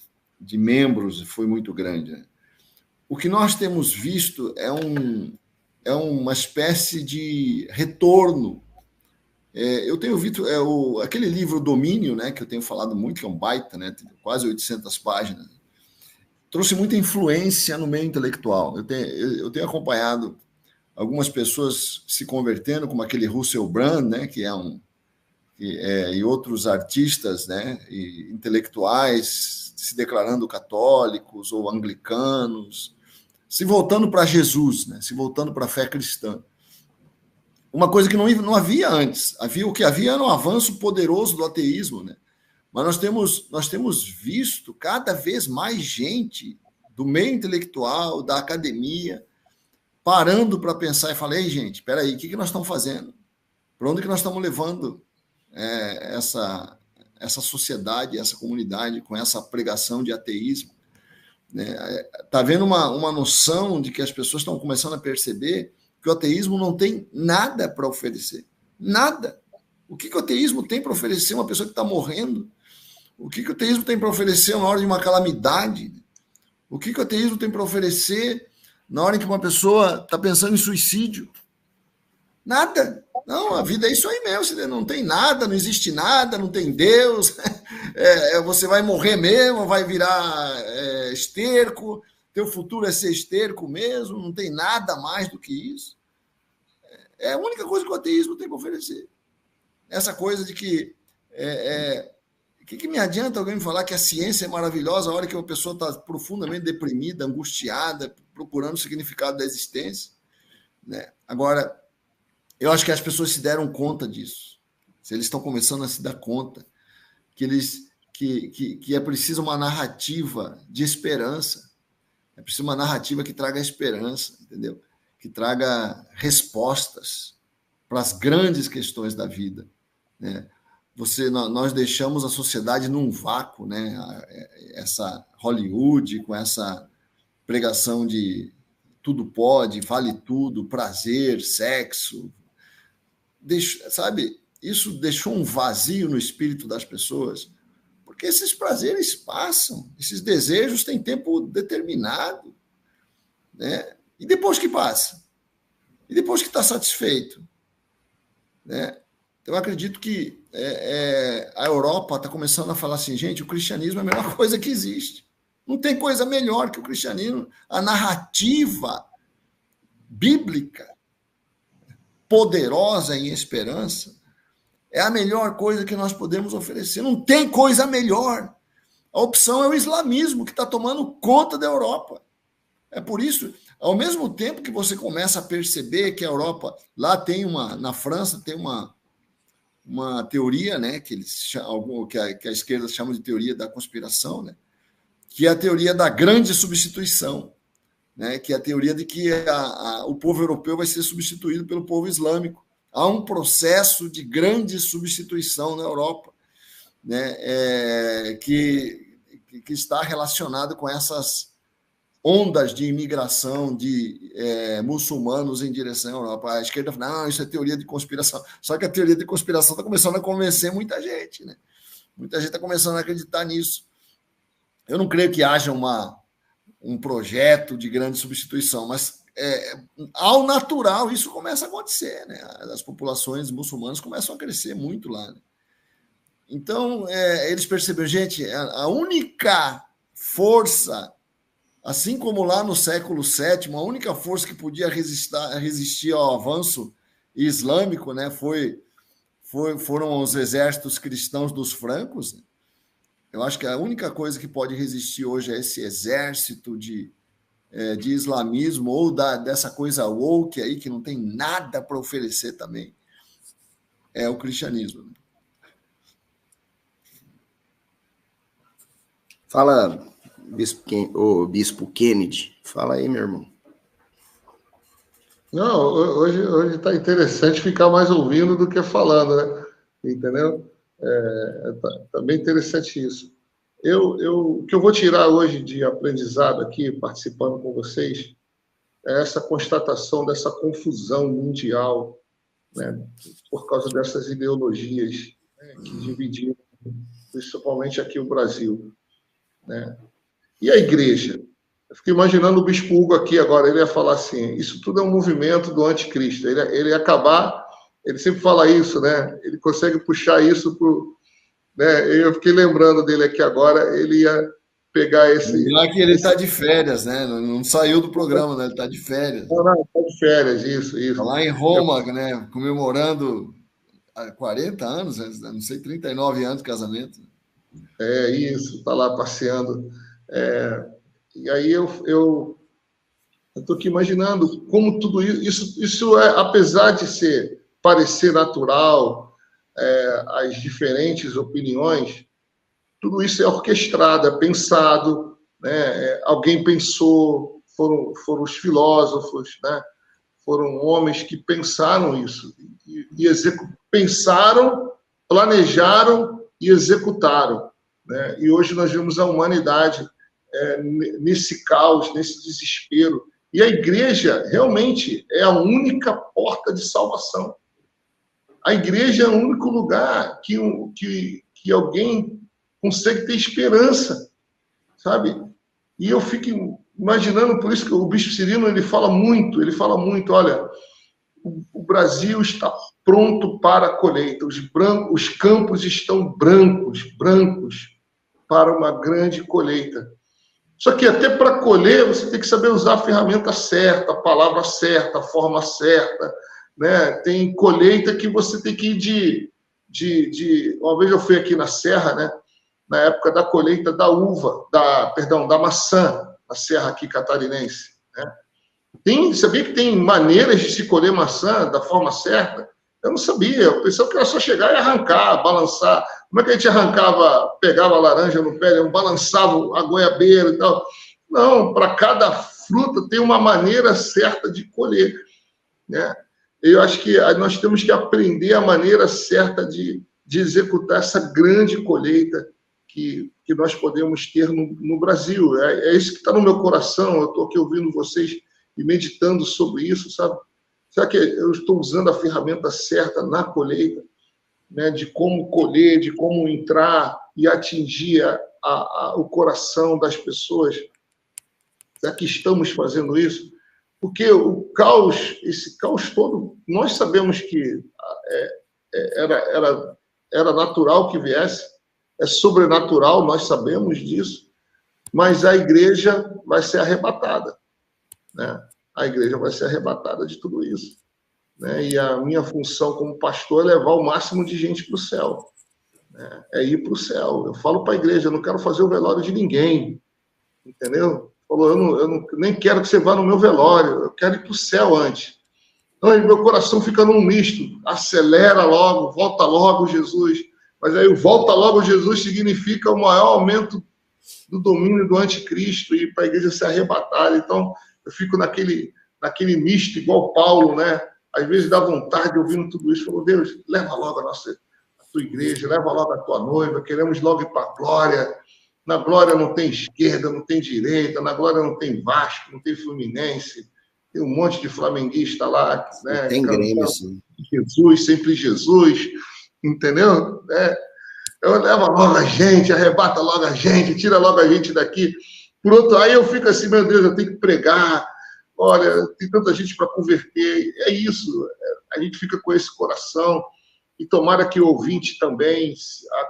S5: membros foi muito grande, né? O que nós temos visto é uma espécie de retorno. Eu tenho visto aquele livro Domínio, né, que eu tenho falado muito, que é um baita, né, tem quase 800 páginas, trouxe muita influência no meio intelectual. Eu tenho acompanhado algumas pessoas se convertendo, como aquele Russell Brand, né, e outros artistas, né, e intelectuais se declarando católicos ou anglicanos, se voltando para Jesus, né, se voltando para a fé cristã. Uma coisa que não havia antes. O que havia era um avanço poderoso do ateísmo, né? Mas nós temos visto cada vez mais gente do meio intelectual, da academia, parando para pensar e falar: ei, gente, espera aí, o que nós estamos fazendo? Para onde que nós estamos levando essa sociedade, essa comunidade com essa pregação de ateísmo? Está havendo uma noção de que as pessoas estão começando a perceber que o ateísmo não tem nada para oferecer. Nada. O que o ateísmo tem para oferecer a uma pessoa que está morrendo? O que o ateísmo tem para oferecer na hora de uma calamidade? O que o ateísmo tem para oferecer na hora em que uma pessoa está pensando em suicídio? Nada. Não, a vida é isso aí mesmo. Não tem nada, não existe nada, não tem Deus. Você vai morrer mesmo, vai virar esterco. Teu futuro é ser esterco mesmo, não tem nada mais do que isso. É a única coisa que o ateísmo tem para oferecer. Essa coisa de que... O que me adianta alguém me falar que a ciência é maravilhosa a hora que uma pessoa está profundamente deprimida, angustiada, procurando o significado da existência, né? Agora, eu acho que as pessoas se deram conta disso. Se eles estão começando a se dar conta que é preciso uma narrativa de esperança. É preciso uma narrativa que traga esperança, entendeu? Que traga respostas para as grandes questões da vida, né? nós deixamos a sociedade num vácuo, né? Essa Hollywood com essa pregação de tudo pode, vale tudo, prazer, sexo, sabe? Isso deixou um vazio no espírito das pessoas, porque esses prazeres passam, esses desejos têm tempo determinado, né? E depois que passa? E depois que está satisfeito, né? Eu acredito que a Europa está começando a falar assim, gente, o cristianismo é a melhor coisa que existe. Não tem coisa melhor que o cristianismo. A narrativa bíblica, poderosa em esperança, é a melhor coisa que nós podemos oferecer. Não tem coisa melhor. A opção é o islamismo, que está tomando conta da Europa. É por isso, ao mesmo tempo que você começa a perceber que a Europa, lá tem na França tem uma teoria, né, que a esquerda chama de teoria da conspiração, né, que é a teoria da grande substituição, né, que é a teoria de que o povo europeu vai ser substituído pelo povo islâmico. Há um processo de grande substituição na Europa, né, que está relacionado com essas ondas de imigração de muçulmanos em direção à Europa. A esquerda fala, não, isso é teoria de conspiração. Só que a teoria de conspiração está começando a convencer muita gente, né? Muita gente está começando a acreditar nisso. Eu não creio que haja um projeto de grande substituição, mas ao natural isso começa a acontecer, né? As populações muçulmanas começam a crescer muito lá, né? Então, eles perceberam, gente, a única força, assim como lá no século VII, a única força que podia resistir ao avanço islâmico, né, foram os exércitos cristãos dos francos. Eu acho que a única coisa que pode resistir hoje é esse exército de islamismo ou dessa coisa woke aí, que não tem nada para oferecer também, é o cristianismo.
S4: Fala, Bispo Kennedy. Fala aí, meu irmão.
S2: Não, hoje está interessante ficar mais ouvindo do que falando, né? Entendeu? Tá bem interessante isso. O que eu vou tirar hoje de aprendizado aqui, participando com vocês, é essa constatação dessa confusão mundial, né? Por causa dessas ideologias, né, que dividiram, principalmente aqui o Brasil, né? E a igreja? Eu fico imaginando o Bispo Hugo aqui agora, ele ia falar assim, isso tudo é um movimento do anticristo. Ele ia acabar, ele sempre fala isso, né? Ele consegue puxar isso para... Né? Eu fiquei lembrando dele aqui agora, ele ia pegar esse...
S5: Lá que ele está de férias, né? Não saiu do programa, né? Ele está de férias.
S2: Não, está de férias, isso.
S5: Está lá em Roma, né? Comemorando 40 anos, não sei, 39 anos de casamento.
S2: Isso, está lá passeando. E aí eu estou aqui imaginando como tudo isso apesar de parecer natural, as diferentes opiniões, tudo isso é orquestrado, é pensado, né? Alguém pensou, foram os filósofos, né? Foram homens que pensaram isso, pensaram, planejaram e executaram, né? E hoje nós vemos a humanidade nesse caos, nesse desespero. E a igreja realmente é a única porta de salvação. A igreja é o único lugar que alguém consegue ter esperança, sabe? E eu fico imaginando, por isso que o Bispo Cirino ele fala muito, olha, o Brasil está pronto para a colheita, os campos estão brancos para uma grande colheita. Só que até para colher, você tem que saber usar a ferramenta certa, a palavra certa, a forma certa, né? Tem colheita que você tem que ir Uma vez eu fui aqui na Serra, né? Na época da colheita da da maçã, na Serra aqui catarinense, né? Sabia que tem maneiras de se colher maçã da forma certa? Eu não sabia, eu pensava que era só chegar e arrancar, balançar. Como é que a gente pegava a laranja no pé, balançava a goiabeira e tal? Não, para cada fruta tem uma maneira certa de colher, né? Eu acho que nós temos que aprender a maneira certa de de executar essa grande colheita que nós podemos ter no Brasil. É isso que está no meu coração. Eu estou aqui ouvindo vocês e meditando sobre isso, sabe? Será que eu estou usando a ferramenta certa na colheita, né? De como colher, de como entrar e atingir o coração das pessoas? Será que estamos fazendo isso? Porque o caos, esse caos todo, nós sabemos que era natural que viesse, é sobrenatural, nós sabemos disso, mas a igreja vai ser arrebatada, né? A igreja vai ser arrebatada de tudo isso, né? E a minha função como pastor é levar o máximo de gente para o céu, né? É ir para o céu. Eu falo para a igreja, eu não quero fazer o velório de ninguém, entendeu? Falou, eu nem quero que você vá no meu velório, eu quero ir para o céu antes. Então, meu coração fica num misto, acelera logo, volta logo Jesus. Mas aí o volta logo Jesus significa o maior aumento do domínio do anticristo e para a igreja ser arrebatada. Então, eu fico naquele misto, igual Paulo, né? Às vezes dá vontade, ouvindo tudo isso, falou, Deus, leva logo a tua igreja, leva logo a tua noiva, queremos logo ir para a glória. Na glória não tem esquerda, não tem direita, na glória não tem Vasco, não tem Fluminense, tem um monte de flamenguista lá, né?
S4: Tem Grêmio, sim.
S2: Jesus, sempre Jesus, entendeu? Eu levo logo a gente, arrebata logo a gente, tira logo a gente daqui. Por outro, aí eu fico assim, meu Deus, eu tenho que pregar, olha, tem tanta gente para converter, é isso, a gente fica com esse coração, e tomara que o ouvinte também,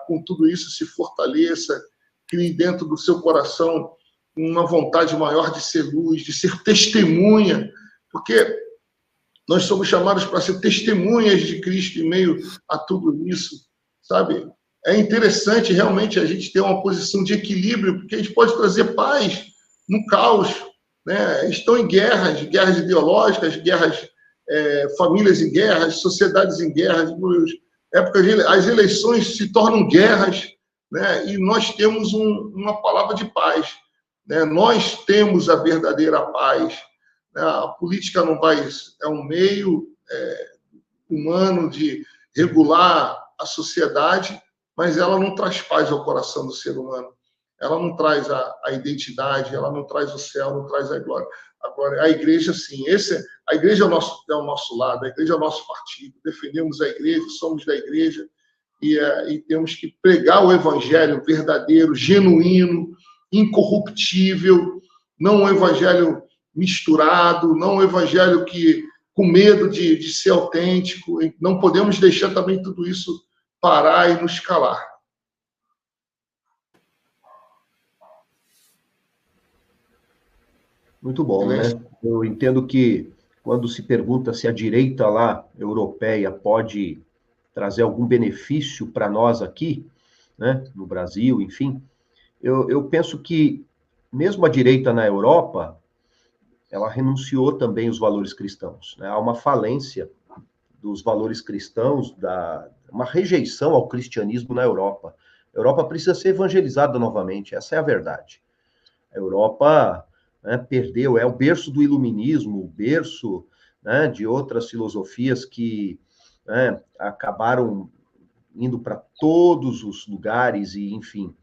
S2: com tudo isso, se fortaleça, crie dentro do seu coração uma vontade maior de ser luz, de ser testemunha, porque nós somos chamados para ser testemunhas de Cristo em meio a tudo isso, sabe? É interessante realmente a gente ter uma posição de equilíbrio, porque a gente pode trazer paz no caos, né? Estão em guerras ideológicas, famílias em guerras, sociedades em guerras, as eleições se tornam guerras, né? E nós temos uma palavra de paz, né? Nós temos a verdadeira paz, né? A política não é um meio humano de regular a sociedade, mas ela não traz paz ao coração do ser humano. Ela não traz a identidade, ela não traz o céu, não traz a glória. Agora, a igreja, sim, a igreja é o nosso lado, a igreja é o nosso partido. Defendemos a igreja, somos da igreja, e temos que pregar o evangelho verdadeiro, genuíno, incorruptível, não um evangelho misturado, não um evangelho com medo de ser autêntico. Não podemos deixar também tudo isso parar e nos calar.
S3: Muito bom, né? Eu entendo que quando se pergunta se a direita lá, europeia, pode trazer algum benefício para nós aqui, né, no Brasil, enfim, eu penso que mesmo a direita na Europa, ela renunciou também aos valores cristãos, né? Há uma falência dos valores cristãos, uma rejeição ao cristianismo na Europa. A Europa precisa ser evangelizada novamente, essa é a verdade. A Europa, né, perdeu, é o berço do iluminismo, o berço, né, de outras filosofias que, né, acabaram indo para todos os lugares e, enfim,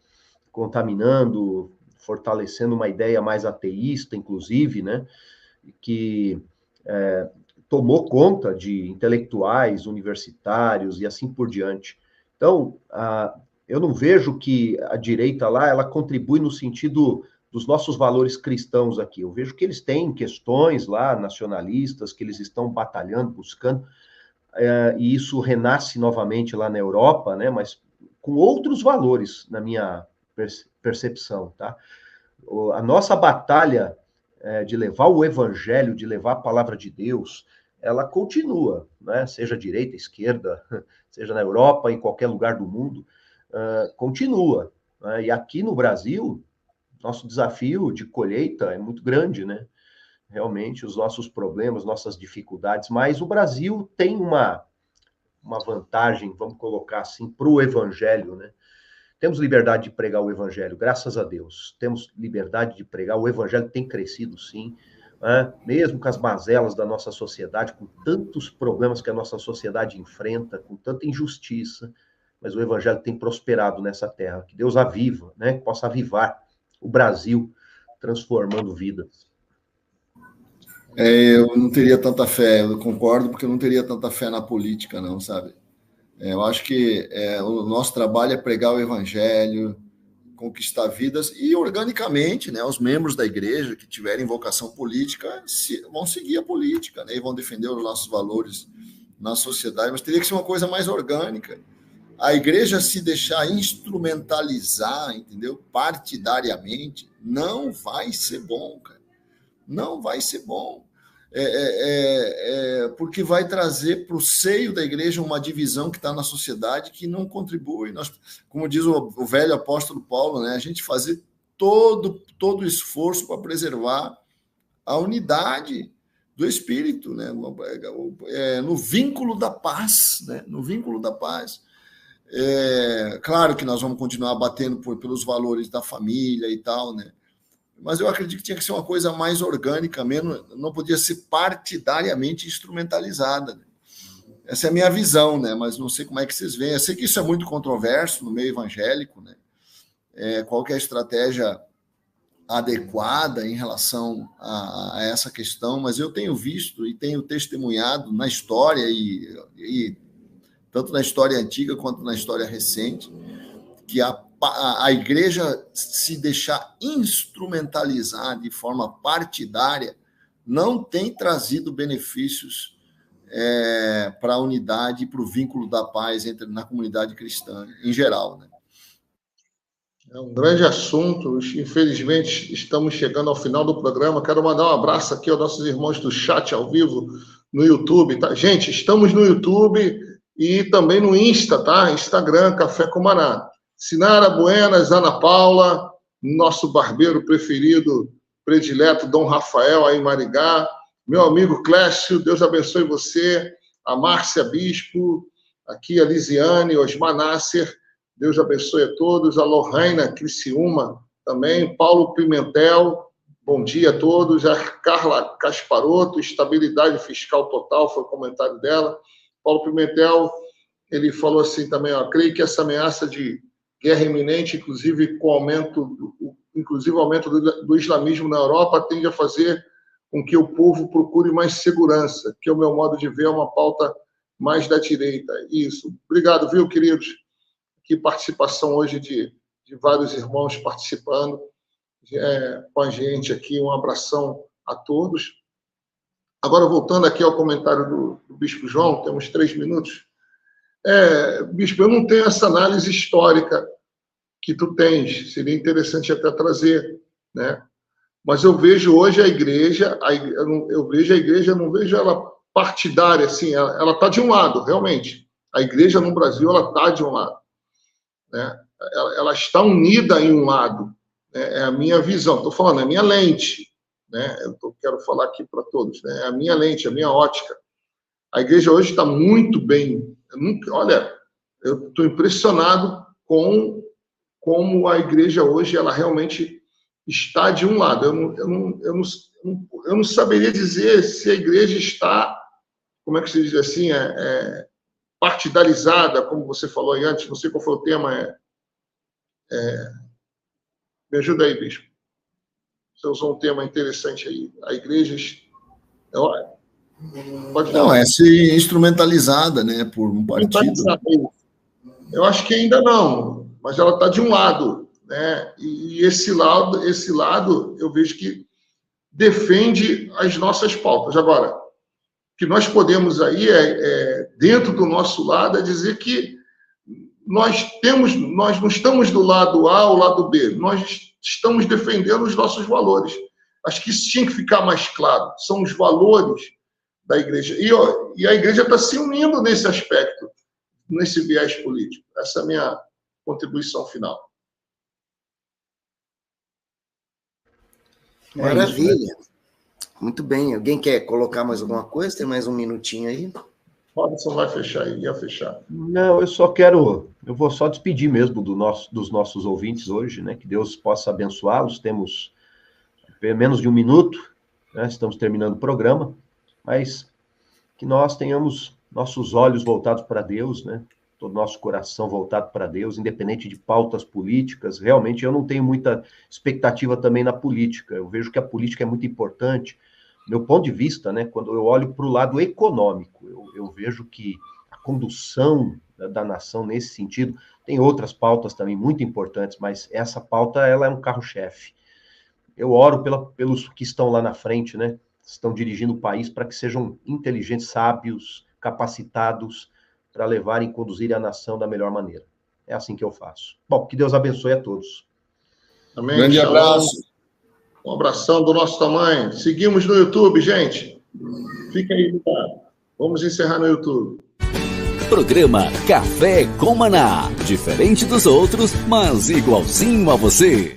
S3: contaminando, fortalecendo uma ideia mais ateísta, inclusive, né, que tomou conta de intelectuais, universitários e assim por diante. Então, eu não vejo que a direita lá, ela contribui no sentido dos nossos valores cristãos aqui. Eu vejo que eles têm questões lá, nacionalistas, que eles estão batalhando, buscando, e isso renasce novamente lá na Europa, né, mas com outros valores, na minha percepção, tá? A nossa batalha de levar o evangelho, de levar a palavra de Deus, ela continua, né? Seja direita, esquerda, seja na Europa, em qualquer lugar do mundo, continua, né? E aqui no Brasil, nosso desafio de colheita é muito grande, né? Realmente, os nossos problemas, nossas dificuldades, mas o Brasil tem uma vantagem, vamos colocar assim, para o evangelho, né? Temos liberdade de pregar o evangelho, graças a Deus. Temos liberdade de pregar, o evangelho tem crescido, sim, né? Mesmo com as mazelas da nossa sociedade, com tantos problemas que a nossa sociedade enfrenta, com tanta injustiça, mas o evangelho tem prosperado nessa terra. Que Deus aviva, né? Que possa avivar o Brasil, transformando vidas.
S5: Eu não teria tanta fé, eu concordo, porque eu não teria tanta fé na política, não, sabe? Eu acho que o nosso trabalho é pregar o evangelho, conquistar vidas, e organicamente, né, os membros da igreja que tiverem vocação política vão seguir a política, né, e vão defender os nossos valores na sociedade, mas teria que ser uma coisa mais orgânica. A igreja se deixar instrumentalizar, entendeu? Partidariamente, não vai ser bom, cara. Não vai ser bom. Porque vai trazer para o seio da igreja uma divisão que está na sociedade que não contribui. Como diz o velho apóstolo Paulo, né, a gente fazer todo o esforço para preservar a unidade do Espírito, né, no vínculo da paz, né, no vínculo da paz. Claro que nós vamos continuar batendo pelos valores da família e tal, né? Mas eu acredito que tinha que ser uma coisa mais orgânica mesmo, não podia ser partidariamente instrumentalizada, né? Essa é a minha visão, né? Mas não sei como é que vocês veem. Eu sei que isso é muito controverso no meio evangélico, né? Qual que é a estratégia adequada em relação a essa questão, mas eu tenho visto e tenho testemunhado na história, e tanto na história antiga quanto na história recente, que a igreja se deixar instrumentalizar de forma partidária não tem trazido benefícios para a unidade e para o vínculo da paz na comunidade cristã em geral, né?
S2: É um grande assunto. Infelizmente, estamos chegando ao final do programa. Quero mandar um abraço aqui aos nossos irmãos do chat ao vivo no YouTube, tá? Gente, estamos no YouTube e também no Insta, tá? Instagram, Café com Maná. Sinara Buenas, Ana Paula, nosso barbeiro preferido, predileto, Dom Rafael, aí em Maringá, meu amigo Clécio, Deus abençoe você, a Márcia Bispo, aqui a Lisiane, Osmar Nasser, Deus abençoe a todos, a Lorraina Criciúma também, Paulo Pimentel, bom dia a todos, a Carla Casparotto, estabilidade fiscal total, foi o comentário dela. Paulo Pimentel, ele falou assim também, creio que essa ameaça de guerra iminente, inclusive o aumento do islamismo na Europa, tende a fazer com que o povo procure mais segurança, que, ao meu modo de ver, é uma pauta mais da direita. Isso. Obrigado, viu, queridos? Que participação hoje de vários irmãos participando com a gente aqui. Um abração a todos. Agora, voltando aqui ao comentário do Bispo João, temos 3 minutos. Bispo, eu não tenho essa análise histórica que tu tens, seria interessante até trazer, né? Mas eu vejo hoje a igreja, não vejo ela partidária, assim, ela está de um lado, realmente. A igreja no Brasil, ela está de um lado, né? Ela está unida em um lado, né? É a minha visão, estou falando, é a minha lente, né? Quero falar aqui para todos, né? É a minha lente, a minha ótica. A igreja hoje está muito bem. Olha, eu estou impressionado com como a igreja hoje ela realmente está de um lado. Eu não saberia dizer se a igreja está, como é que se diz assim, partidarizada, como você falou aí antes, não sei qual foi o tema. Me ajuda aí, Bispo. Você usou um tema interessante aí. A igreja... Pode
S5: não, ser instrumentalizada, né, por um partido.
S2: Eu acho que ainda não, mas ela está de um lado, né? E esse lado, eu vejo que defende as nossas pautas. Agora, o que nós podemos aí dentro do nosso lado, é dizer que nós não estamos do lado A ou lado B, nós estamos defendendo os nossos valores. Acho que isso tinha que ficar mais claro. São os valores da igreja. E a igreja está se unindo nesse aspecto, nesse viés político. Essa é a minha contribuição final.
S4: Maravilha. Muito bem. Alguém quer colocar mais alguma coisa? Tem mais um minutinho aí?
S2: Robson vai fechar, ia fechar.
S3: Não, eu vou só despedir mesmo dos nossos ouvintes hoje, né? Que Deus possa abençoá-los. Temos menos de um minuto, né? Estamos terminando o programa, mas que nós tenhamos nossos olhos voltados para Deus, né? todo o nosso coração voltado para Deus, independente de pautas políticas. Realmente, eu não tenho muita expectativa também na política. Eu vejo que a política é muito importante. Meu ponto de vista, né, quando eu olho para o lado econômico, eu vejo que a condução da nação nesse sentido, tem outras pautas também muito importantes, mas essa pauta, ela é um carro-chefe. Eu oro pelos que estão lá na frente, né, estão dirigindo o país para que sejam inteligentes, sábios, capacitados para levarem e conduzirem a nação da melhor maneira. É assim que eu faço. Bom, que Deus abençoe a todos.
S2: Amém.
S5: Grande abraço.
S2: Um abração do nosso tamanho. Seguimos no YouTube, gente. Fica aí, tá? Vamos encerrar no YouTube.
S1: Programa Café com Maná. Diferente dos outros, mas igualzinho a você.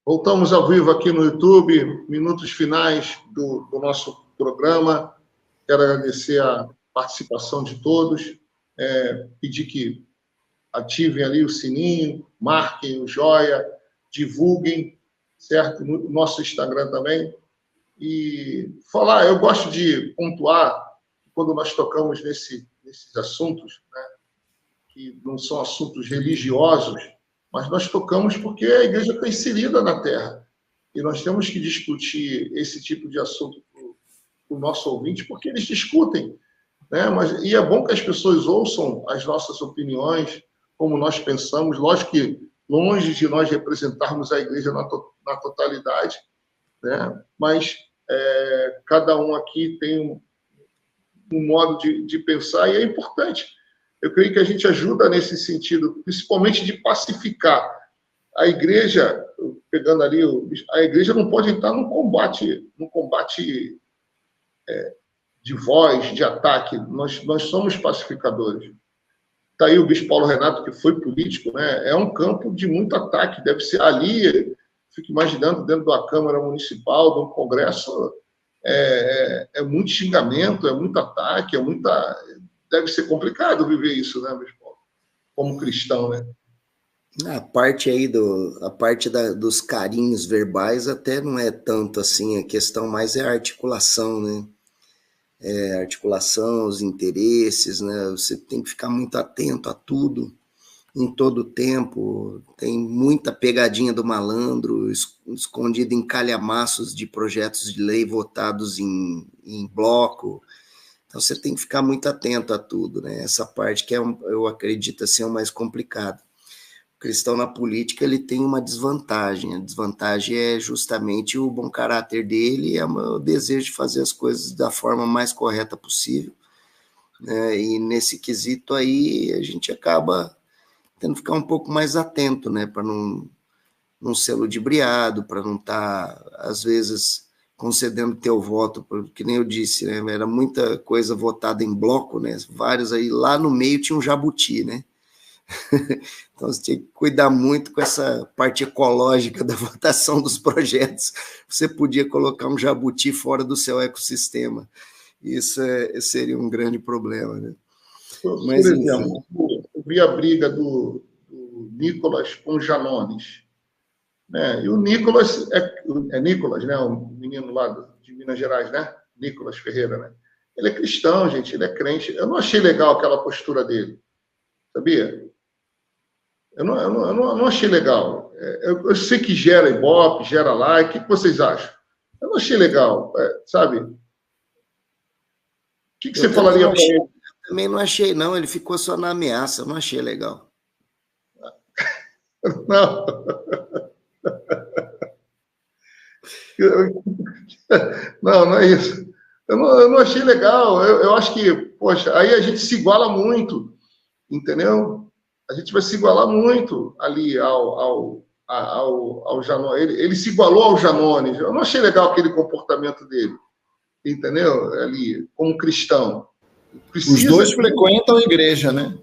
S2: Voltamos ao vivo aqui no YouTube, minutos finais do nosso programa. Quero agradecer a participação de todos, pedir que ativem ali o sininho, marquem o joia, divulguem, certo? No nosso Instagram também. E falar, eu gosto de pontuar, quando nós tocamos nesses assuntos, né, que não são assuntos religiosos, mas nós tocamos porque a igreja está inserida na terra. E nós temos que discutir esse tipo de assunto com o nosso ouvinte, porque eles discutem, né? E é bom que as pessoas ouçam as nossas opiniões, como nós pensamos. Lógico que longe de nós representarmos a igreja na totalidade, né? Mas cada um aqui tem um modo de pensar, e é importante. Eu creio que a gente ajuda nesse sentido, principalmente de pacificar. A igreja, pegando ali, a igreja não pode entrar num combate de voz, de ataque. Nós somos pacificadores. Está aí o bispo Paulo Renato, que foi político, né? É um campo de muito ataque. Deve ser ali, fico imaginando, dentro da Câmara Municipal, do Congresso, é muito xingamento, é muito ataque, deve ser complicado viver isso, né, bispo Paulo? Como cristão, né?
S4: A parte dos carinhos verbais até não é tanto assim, a questão mais é a articulação, né? A articulação, os interesses, né? Você tem que ficar muito atento a tudo, em todo o tempo. Tem muita pegadinha do malandro, escondida em calhamaços de projetos de lei votados em bloco. Então você tem que ficar muito atento a tudo, né? Essa parte que eu acredito assim, é o mais complicado. O cristão na política, ele tem uma desvantagem. A desvantagem é justamente o bom caráter dele e o desejo de fazer as coisas da forma mais correta possível, né? E nesse quesito aí, a gente acaba tendo que ficar um pouco mais atento, né? Para não ser ludibriado, para não estar, às vezes, concedendo teu voto, porque nem eu disse, né? Era muita coisa votada em bloco, né? Vários aí, lá no meio tinha um jabuti, né? Então você tinha que cuidar muito com essa parte ecológica da votação dos projetos. Você podia colocar um jabuti fora do seu ecossistema. Isso seria um grande problema, né?
S2: Mas, por exemplo, eu vi a briga do Nicolas com o Janones, né? E o Nicolas é Nicolas, né? O menino lá de Minas Gerais, né? Nicolas Ferreira, né? Ele é cristão, gente, ele é crente. Eu não achei legal aquela postura dele, sabia? Eu não achei legal. Eu sei que gera ibope, gera like. O que vocês acham? Eu não achei legal, sabe? O que você falaria para ele?
S4: Eu também não achei, não. Ele ficou só na ameaça. Eu não achei legal.
S2: Não. Não é isso. Eu não achei legal. Eu acho que, poxa, aí a gente se iguala muito, entendeu? A gente vai se igualar muito ali ao Janones. Ele se igualou ao Janones. Eu não achei legal aquele comportamento dele, entendeu? Ali, como cristão.
S5: Os dois frequentam a igreja, né?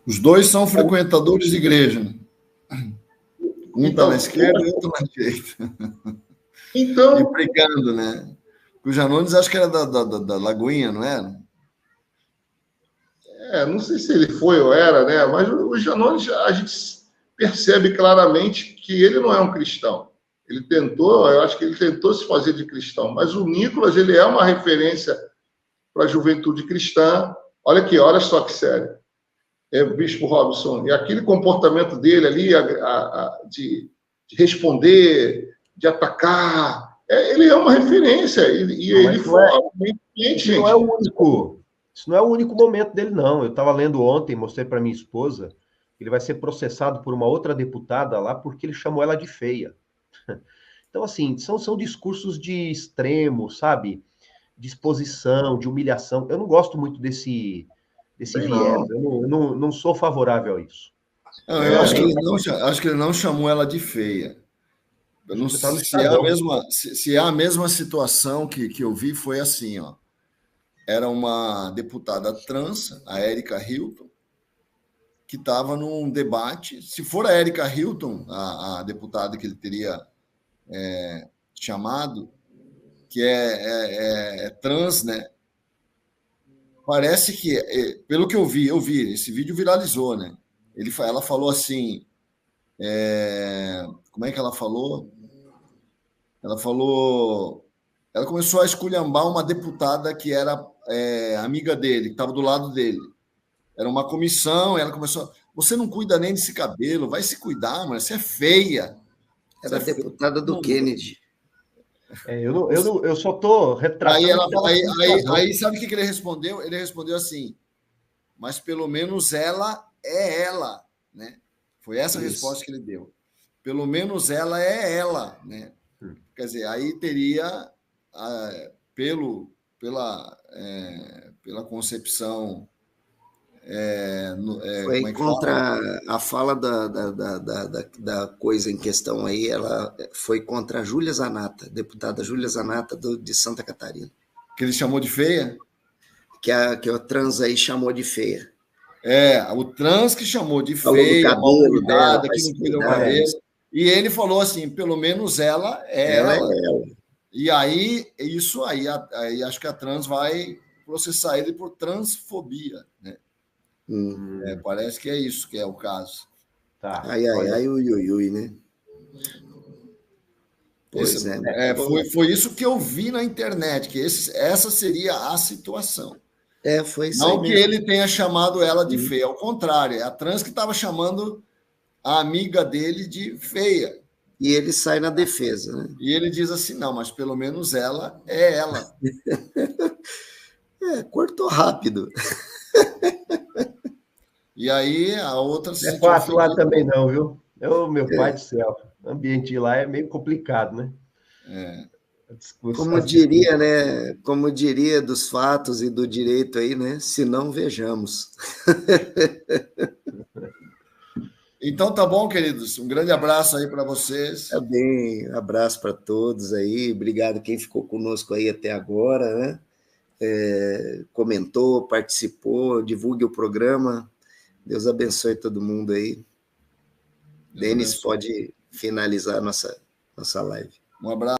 S5: Os dois são frequentadores de igreja. Um está na esquerda e outro na direita.
S2: Então...
S5: E pregando, né? O Janones acho que era da Lagoinha, não era?
S2: Não sei se ele foi ou era, né? Mas o Janones, a gente percebe claramente que ele não é um cristão. Eu acho que ele tentou se fazer de cristão. Mas o Nicolas, ele é uma referência para a juventude cristã. Olha aqui, olha só que sério. Bispo Robson, e aquele comportamento dele ali de responder, de atacar, ele é uma referência, e ele foi
S3: isso não é o único. Isso não é o único momento dele, não. Eu estava lendo ontem, mostrei para minha esposa, que ele vai ser processado por uma outra deputada lá porque ele chamou ela de feia. Então, assim, são discursos de extremo, sabe? De exposição, de humilhação. Eu não gosto muito desse viés. Eu não sou favorável a isso.
S5: Não, eu acho que ele não chamou ela de feia. Eu não sei se é a mesma situação que eu vi, foi assim, ó. Era uma deputada trans, a Erika Hilton, que estava num debate. Se for a Erika Hilton, a deputada que ele teria chamado, que é trans, né? Parece que, pelo que eu vi, esse vídeo viralizou, né? Ela falou assim, como é que ela falou? Ela começou a esculhambar uma deputada que era amiga dele, que estava do lado dele. Era uma comissão, ela começou, você não cuida nem desse cabelo, vai se cuidar, mas você é feia.
S4: Era deputada do Kennedy.
S3: Eu só estou retratando...
S5: Aí sabe o que ele respondeu? Ele respondeu assim, mas pelo menos ela é ela, né? Foi essa a resposta que ele deu. Pelo menos ela é ela, né? Quer dizer, aí teria, pela concepção...
S4: foi contra a fala da coisa em questão aí, ela foi contra a Júlia Zanatta, deputada Júlia Zanatta de Santa Catarina.
S5: Que ele chamou de feia?
S4: Que o trans aí chamou de feia.
S5: O trans que chamou de
S4: falou
S5: feia,
S4: do cabelo dela,
S5: que não cuidou do cabelo. E ele falou assim, pelo menos ela é ela. E aí, acho que a trans vai processar ele por transfobia, né? Parece que é isso que é o caso.
S3: Tá.
S4: Ui, né? Pois
S5: foi isso que eu vi na internet, que essa seria a situação.
S4: Foi isso.
S5: Não que ele tenha chamado ela de feia, ao contrário, é a trans que estava chamando a amiga dele de feia.
S4: E ele sai na defesa, né?
S5: E ele diz assim, não, mas pelo menos ela é ela.
S4: Cortou rápido.
S5: E aí a outra...
S3: Não é fácil lá também não, viu? Meu pai do céu, o ambiente lá é meio complicado, né?
S4: Como diria dos fatos e do direito aí, né? Se não, vejamos.
S5: Então tá bom, queridos. Um grande abraço aí para vocês.
S4: Tá bem, abraço para todos aí. Obrigado quem ficou conosco aí até agora, né? Comentou, participou, divulgue o programa. Deus abençoe todo mundo aí. Denis pode finalizar nossa live.
S5: Um abraço.